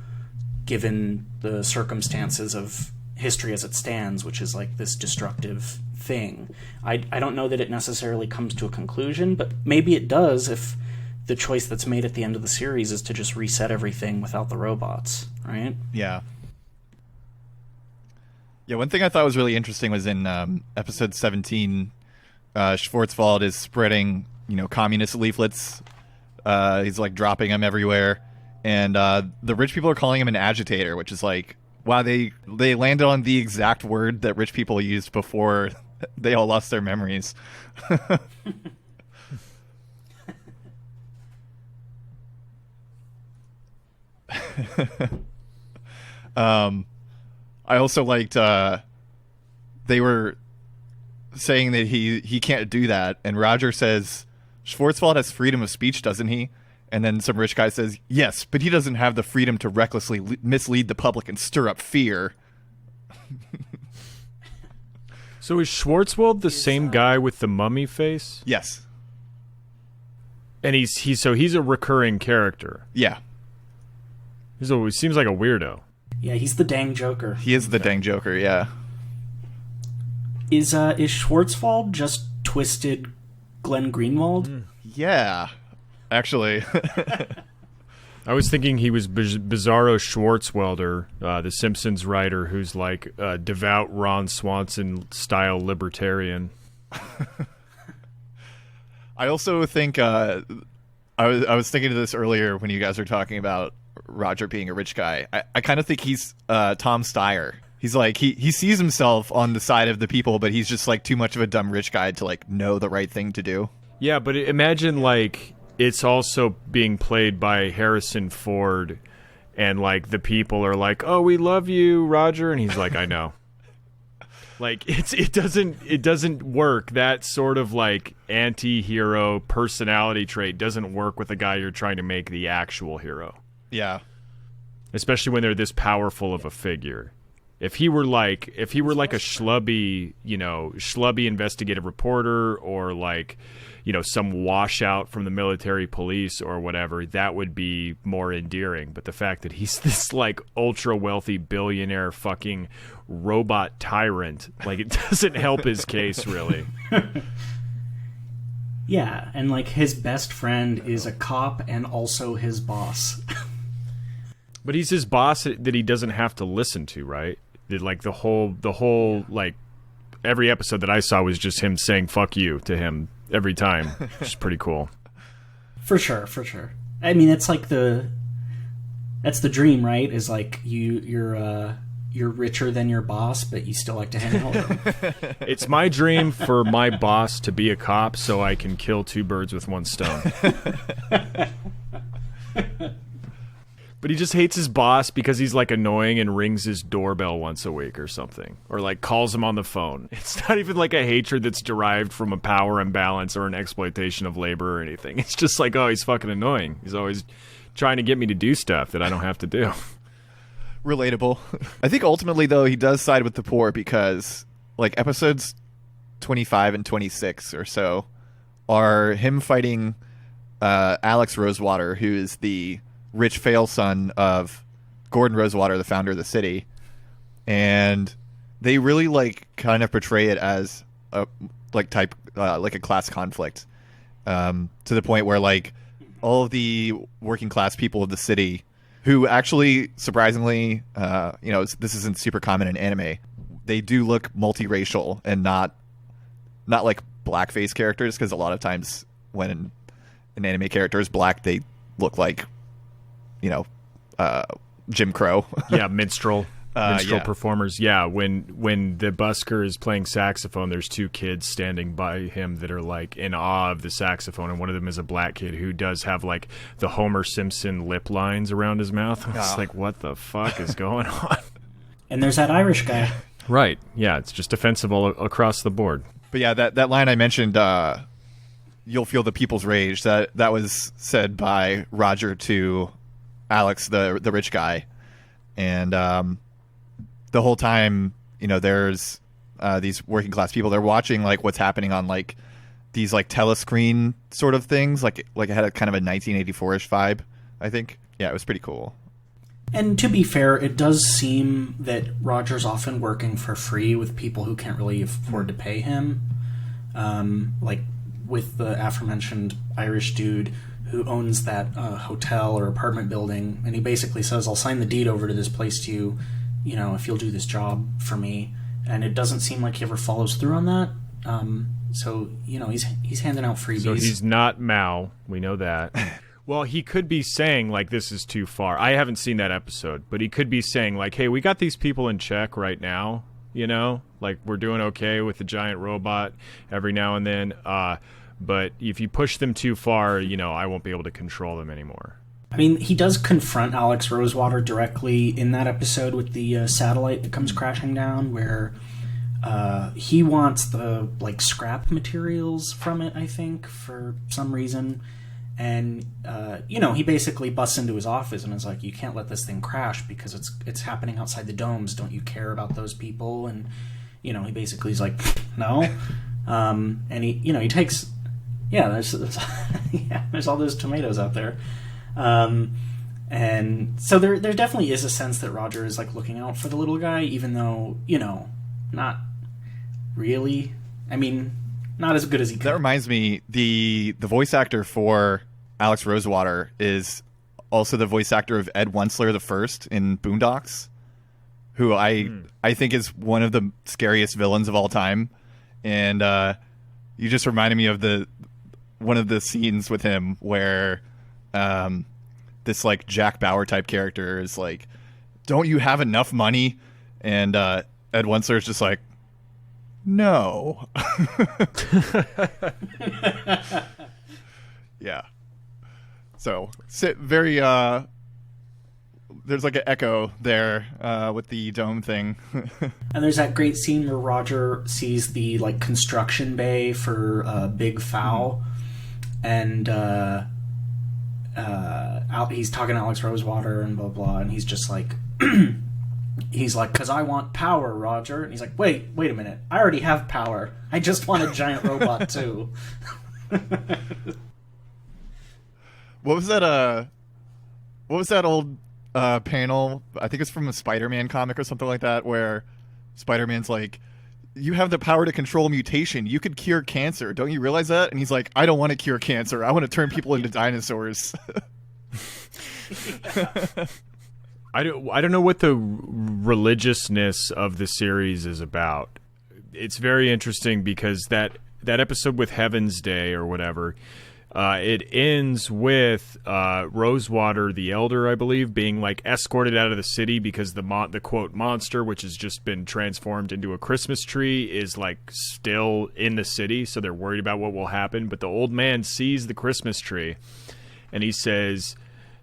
given the circumstances of history as it stands, which is like this destructive thing? I don't know that it necessarily comes to a conclusion, but maybe it does if the choice that's made at the end of the series is to just reset everything without the robots, right? Yeah. Yeah, one thing I thought was really interesting was in episode 17, Schwarzwald is spreading, you know, communist leaflets. He's like dropping them everywhere, and the rich people are calling him an agitator, which is like, wow, they landed on the exact word that rich people used before they all lost their memories. I also liked they were saying that he can't do that, and Roger says, Schwarzwald has freedom of speech, doesn't he? And then some rich guy says, yes, but he doesn't have the freedom to recklessly mislead the public and stir up fear. So is Schwarzwald the same guy with the mummy face? Yes. And he's a recurring character. Yeah. He seems like a weirdo. Yeah, he's the dang Joker. He is the dang Joker, yeah. Is Schwarzwald just twisted Glenn Greenwald? Yeah, actually. I was thinking he was Bizarro Schwarzwelder, the Simpsons writer who's like a devout Ron Swanson-style libertarian. I also think I was thinking of this earlier when you guys were talking about Roger being a rich guy. I kind of think he's Tom Steyer. He's like he sees himself on the side of the people, but he's just like too much of a dumb rich guy to like know the right thing to do. Yeah, but imagine like it's also being played by Harrison Ford, and like the people are like, "Oh, we love you, Roger," and he's like, "I know." Like it doesn't work. That sort of like anti-hero personality trait doesn't work with a guy you're trying to make the actual hero. Yeah. Especially when they're this powerful of a figure. If he were like a schlubby investigative reporter, or like, some washout from the military police or whatever, that would be more endearing. But the fact that he's this like ultra wealthy billionaire fucking robot tyrant, like, it doesn't help his case really. Yeah, and like his best friend is a cop and also his boss. But he's his boss that he doesn't have to listen to, right? Like the whole like every episode that I saw was just him saying "fuck you" to him every time, which is pretty cool. For sure. I mean, it's like that's the dream, right? Is like you're richer than your boss, but you still like to hang out with him. It's my dream for my boss to be a cop so I can kill two birds with one stone. But he just hates his boss because he's like annoying and rings his doorbell once a week or something, or like calls him on the phone. It's not even like a hatred that's derived from a power imbalance or an exploitation of labor or anything. It's just like, oh, he's fucking annoying. He's always trying to get me to do stuff that I don't have to do. Relatable. I think ultimately, though, he does side with the poor, because like episodes 25 and 26 or so are him fighting Alex Rosewater, who is the rich fail son of Gordon Rosewater, the founder of the city. And they really like kind of portray it as a like a class conflict, to the point where like all of the working class people of the city, who actually surprisingly, this isn't super common in anime, they do look multiracial and not like blackface characters, because a lot of times when an anime character is black, they look like Jim Crow. Yeah, minstrel performers. Yeah, when the busker is playing saxophone, there's two kids standing by him that are like in awe of the saxophone, and one of them is a black kid who does have like the Homer Simpson lip lines around his mouth. It's like, what the fuck is going on? And there's that Irish guy. Right. Yeah, it's just offensive all across the board. But yeah, that line I mentioned, you'll feel the people's rage, that was said by Roger to Alex, the rich guy. And the whole time, there's these working class people, they're watching like what's happening on like these like telescreen sort of things, like it had a kind of a 1984ish vibe, I think. Yeah, it was pretty cool. And to be fair, it does seem that Roger's often working for free with people who can't really afford to pay him, like with the aforementioned Irish dude who owns that hotel or apartment building, and he basically says, I'll sign the deed over to this place to you, if you'll do this job for me. And it doesn't seem like he ever follows through on that. So, he's handing out freebies. So he's not Mao. We know that. Well, he could be saying, like, this is too far. I haven't seen that episode, but he could be saying, like, hey, we got these people in check right now, Like, we're doing okay with the giant robot every now and then. But if you push them too far, I won't be able to control them anymore. I mean, he does confront Alex Rosewater directly in that episode with the satellite that comes crashing down, where he wants the like scrap materials from it, I think, for some reason. And he basically busts into his office and is like, "You can't let this thing crash because it's happening outside the domes. Don't you care about those people?" And he basically is like, "No." And he takes. Yeah, there's all those tomatoes out there. And so there definitely is a sense that Roger is like looking out for the little guy, even though, not really. I mean, not as good as he could. That reminds me, the voice actor for Alex Rosewater is also the voice actor of Ed Wensler the First in Boondocks, who I think is one of the scariest villains of all time. And you just reminded me of one of the scenes with him where this like Jack Bauer type character is like, "Don't you have enough money?" And Ed Wensler is just like, "No." Yeah. So very there's like an echo there with the dome thing. And there's that great scene where Roger sees the like construction bay for Big Foul, and he's talking to Alex Rosewater and blah blah, and he's just like, he's like, "'Cause I want power, Roger," and he's like, "Wait a minute, I already have power. I just want a giant robot too." What was that? What was that old panel? I think it's from a Spider-Man comic or something like that, where Spider-Man's like, "You have the power to control mutation. You could cure cancer. Don't you realize that?" And he's like, "I don't want to cure cancer. I want to turn people into dinosaurs." I don't know what the religiousness of the series is about. It's very interesting because that episode with Heaven's Day or whatever, it ends with Rosewater, the Elder, I believe, being like escorted out of the city because the quote monster, which has just been transformed into a Christmas tree, is like still in the city. So they're worried about what will happen. But the old man sees the Christmas tree, and he says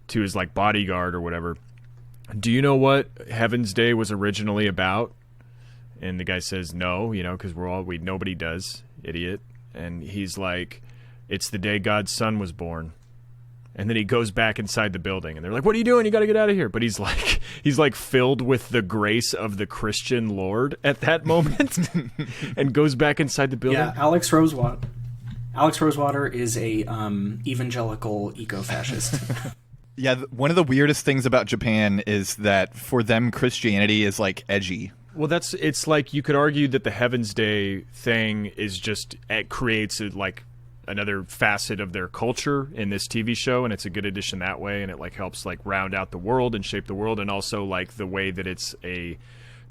to his like bodyguard or whatever, "Do you know what Heaven's Day was originally about?" And the guy says, "No, because nobody does, idiot." And he's like, "It's the day God's son was born." And then he goes back inside the building, and they're like, "What are you doing? You got to get out of here." But he's like filled with the grace of the Christian Lord at that moment, and goes back inside the building. Yeah, Alex Rosewater is a evangelical eco-fascist. Yeah, one of the weirdest things about Japan is that for them, Christianity is like edgy. Well, it's like you could argue that the Heaven's Day thing is just, it creates like another facet of their culture in this TV show, and it's a good addition that way, and it like helps like round out the world and shape the world, and also like the way that it's a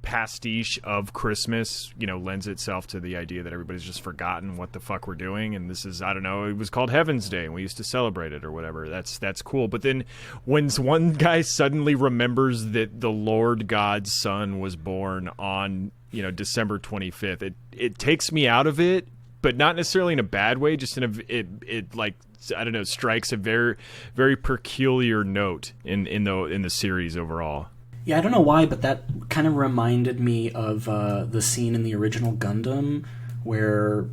pastiche of Christmas, lends itself to the idea that everybody's just forgotten what the fuck we're doing, and this is, I don't know, it was called Heaven's Day and we used to celebrate it or whatever. That's cool. But then when one guy suddenly remembers that the Lord God's son was born on December 25th, it takes me out of it, but not necessarily in a bad way, just in it like, I don't know, strikes a very, very peculiar note in the series overall. Yeah, I don't know why, but that kind of reminded me of the scene in the original Gundam where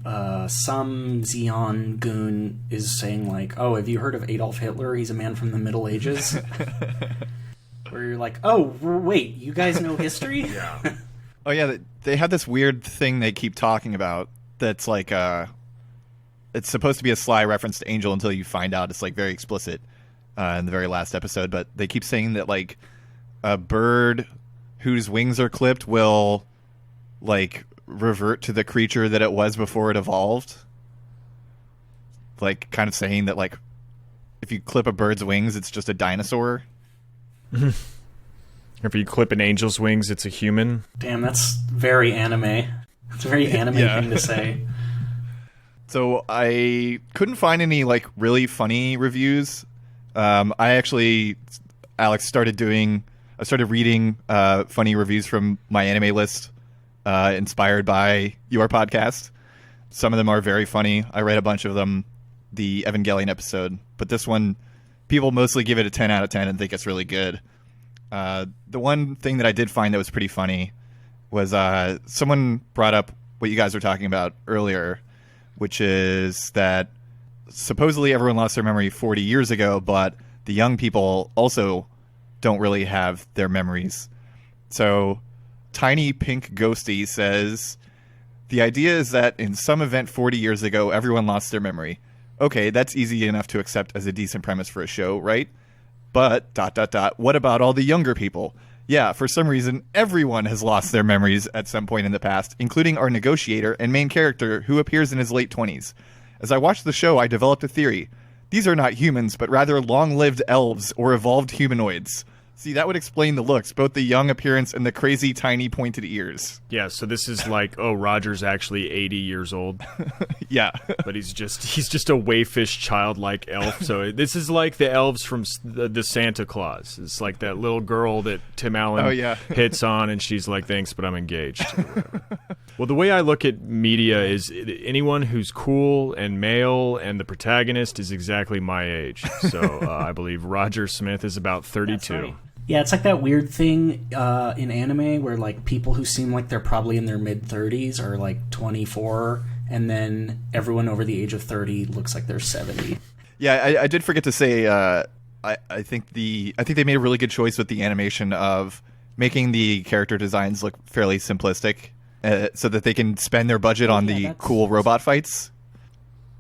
some Zeon goon is saying like, "Oh, have you heard of Adolf Hitler? He's a man from the Middle Ages." Where you're like, "Oh, wait, you guys know history?" Yeah. Oh yeah, they have this weird thing they keep talking about that's like it's supposed to be a sly reference to Angel until you find out it's like very explicit in the very last episode. But they keep saying that like a bird whose wings are clipped will like revert to the creature that it was before it evolved. Like kind of saying that like if you clip a bird's wings, it's just a dinosaur. If you clip an angel's wings, it's a human. Damn, that's very anime. It's a very anime thing to say. So I couldn't find any like really funny reviews. Alex I started reading funny reviews from my anime list, inspired by your podcast. Some of them are very funny. I read a bunch of them, the Evangelion episode. But this one, people mostly give it a 10 out of 10 and think it's really good. The one thing that I did find that was pretty funny was someone brought up what you guys were talking about earlier, which is that supposedly everyone lost their memory 40 years ago, but the young people also don't really have their memories. So Tiny Pink Ghosty says, "The idea is that in some event 40 years ago, everyone lost their memory. Okay, that's easy enough to accept as a decent premise for a show, right? But, ... what about all the younger people? Yeah, for some reason, everyone has lost their memories at some point in the past, including our negotiator and main character who appears in his late 20s. As I watched the show, I developed a theory. These are not humans, but rather long-lived elves or evolved humanoids. See, that would explain the looks, both the young appearance and the crazy tiny pointed ears." Yeah, so this is like, oh, Roger's actually 80 years old. Yeah. But he's just a waifish childlike elf. So this is like the elves from the Santa Claus. It's like that little girl that Tim Allen hits on, and she's like, "Thanks, but I'm engaged." Well, the way I look at media is anyone who's cool and male and the protagonist is exactly my age. So I believe Roger Smith is about 32. That's right. Yeah, it's like that weird thing in anime where like people who seem like they're probably in their mid-30s are like 24, and then everyone over the age of 30 looks like they're 70. Yeah, I did forget to say. I think they made a really good choice with the animation of making the character designs look fairly simplistic, so that they can spend their budget on the cool robot fights.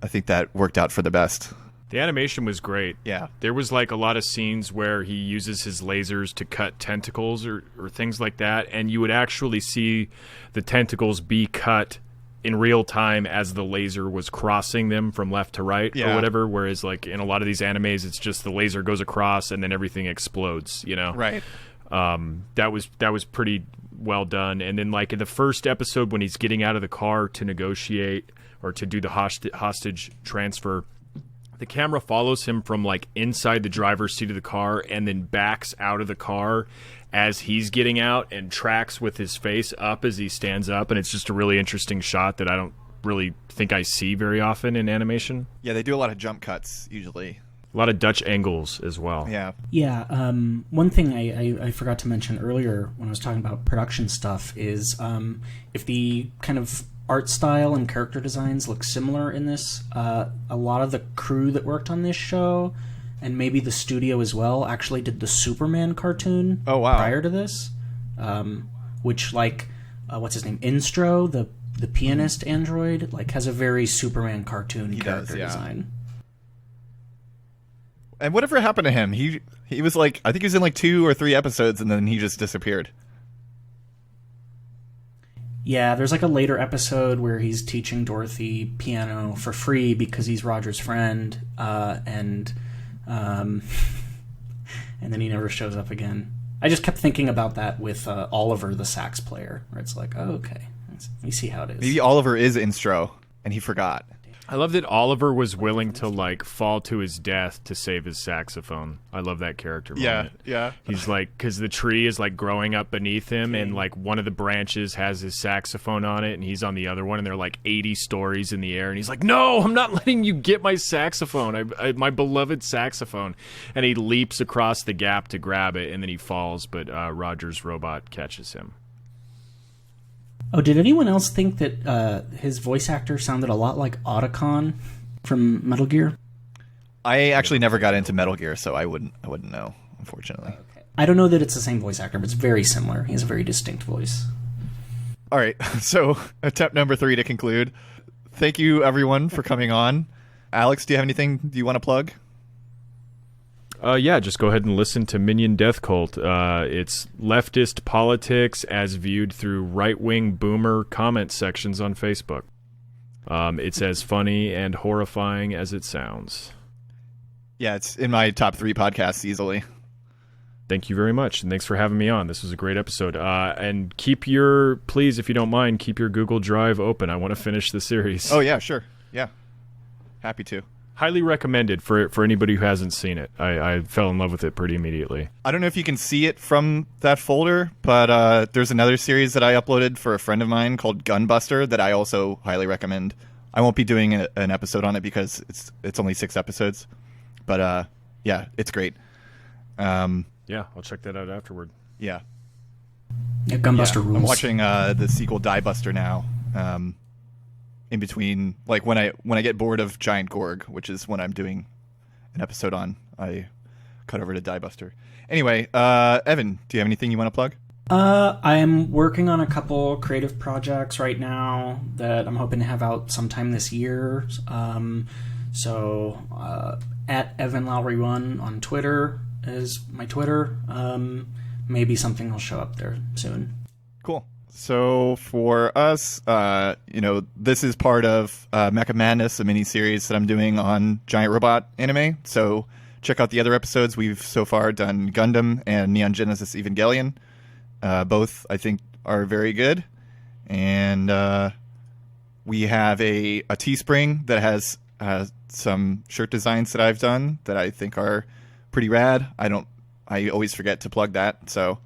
I think that worked out for the best. The animation was great. Yeah. There was like a lot of scenes where he uses his lasers to cut tentacles or things like that, and you would actually see the tentacles be cut in real time as the laser was crossing them from left to right or whatever, whereas like in a lot of these animes it's just the laser goes across and then everything explodes, you know? Right. That was pretty well done. And then like in the first episode when he's getting out of the car to negotiate or to do the hostage transfer, the camera follows him from like inside the driver's seat of the car and then backs out of the car as he's getting out and tracks with his face up as he stands up. And it's just a really interesting shot that I don't really think I see very often in animation. Yeah, they do a lot of jump cuts usually. A lot of Dutch angles as well. Yeah. Yeah, one thing I forgot to mention earlier when I was talking about production stuff is if the kind of art style and character designs look similar in this, a lot of the crew that worked on this show, and maybe the studio as well, actually did the Superman cartoon prior to this, which like, what's his name, Instro, the pianist android, like has a very Superman cartoon character design. And whatever happened to him? He was like, I think he was in like 2 or 3 episodes, and then he just disappeared. Yeah, there's like a later episode where he's teaching Dorothy piano for free because he's Roger's friend, and then he never shows up again. I just kept thinking about that with Oliver, the sax player, where it's like, oh, okay, we see how it is. Maybe Oliver is Instro, and he forgot. I love that Oliver was willing to like fall to his death to save his saxophone. I love that character moment. Yeah. He's like, because the tree is like growing up beneath him, and like one of the branches has his saxophone on it, and he's on the other one, and they're like 80 stories in the air, and he's like, "No, I'm not letting you get my saxophone, my beloved saxophone." And he leaps across the gap to grab it, and then he falls, but Roger's robot catches him. Oh, did anyone else think that his voice actor sounded a lot like Otacon from Metal Gear? I actually never got into Metal Gear, so I wouldn't know, unfortunately. Okay. I don't know that it's the same voice actor, but it's very similar. He has a very distinct voice. All right, so attempt number 3 to conclude. Thank you, everyone, for coming on. Alex, do you have anything you want to plug? Yeah, just go ahead and listen to Minion Death Cult. It's leftist politics as viewed through right-wing boomer comment sections on Facebook. It's as funny and horrifying as it sounds. Yeah, it's in my top 3 podcasts easily. Thank you very much, and thanks for having me on. This was a great episode. And please, if you don't mind, keep your Google Drive open. I want to finish the series. Oh, yeah, sure. Yeah. Happy to. Highly recommended for anybody who hasn't seen it. I fell in love with it pretty immediately. I don't know if you can see it from that folder, but there's another series that I uploaded for a friend of mine called Gunbuster that I also highly recommend. I won't be doing an episode on it because it's only 6 episodes, but yeah, it's great. Yeah, I'll check that out afterward. Yeah. Yeah, Gunbuster rules. I'm watching the sequel Diebuster now. In between, like when I get bored of Giant Gorg, which is when I'm doing an episode on, I cut over to Diebuster. Anyway, Evan, do you have anything you want to plug? I am working on a couple creative projects right now that I'm hoping to have out sometime this year. So at Evan Lourie 1 on Twitter is my Twitter. Maybe something will show up there soon. Cool. So for us, this is part of Mecha Madness, a mini-series that I'm doing on giant robot anime. So check out the other episodes. We've so far done Gundam and Neon Genesis Evangelion. Both, I think, are very good. And we have a Teespring that has some shirt designs that I've done that I think are pretty rad. I always forget to plug that, so...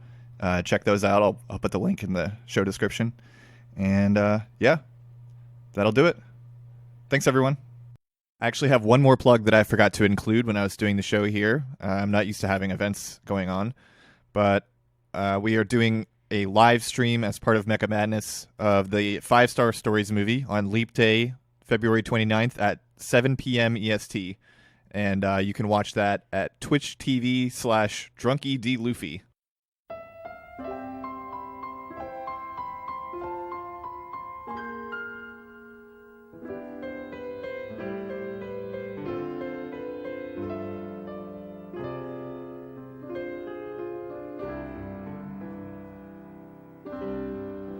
check those out. I'll put the link in the show description. And yeah, that'll do it. Thanks, everyone. I actually have one more plug that I forgot to include when I was doing the show here. I'm not used to having events going on. But we are doing a live stream as part of Mecha Madness of the 5-Star Stories movie on Leap Day, February 29th at 7 p.m. EST. And you can watch that at Twitch TV/DrunkieDLuffy.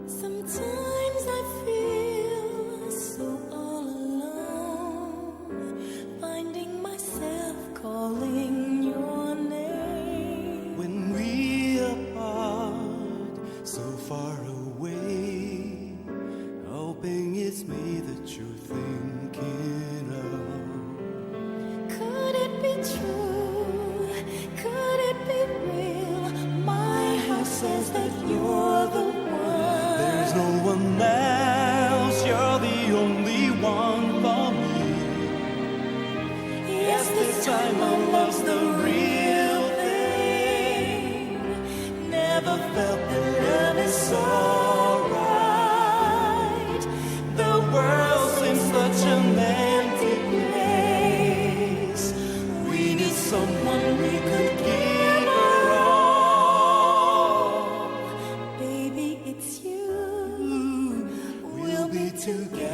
Sometimes I feel so all alone, finding myself calling your name. When we apart, so far away, hoping it's me that you're thinking of. Could it be true? Could it be real? My heart says that you're the one. There's no one else, you're the only one for me. Yes, this time our love's the real thing. Never felt that love is so right. The world seems such an empty place. We need someone we could give our all. Baby, it's you. We'll be together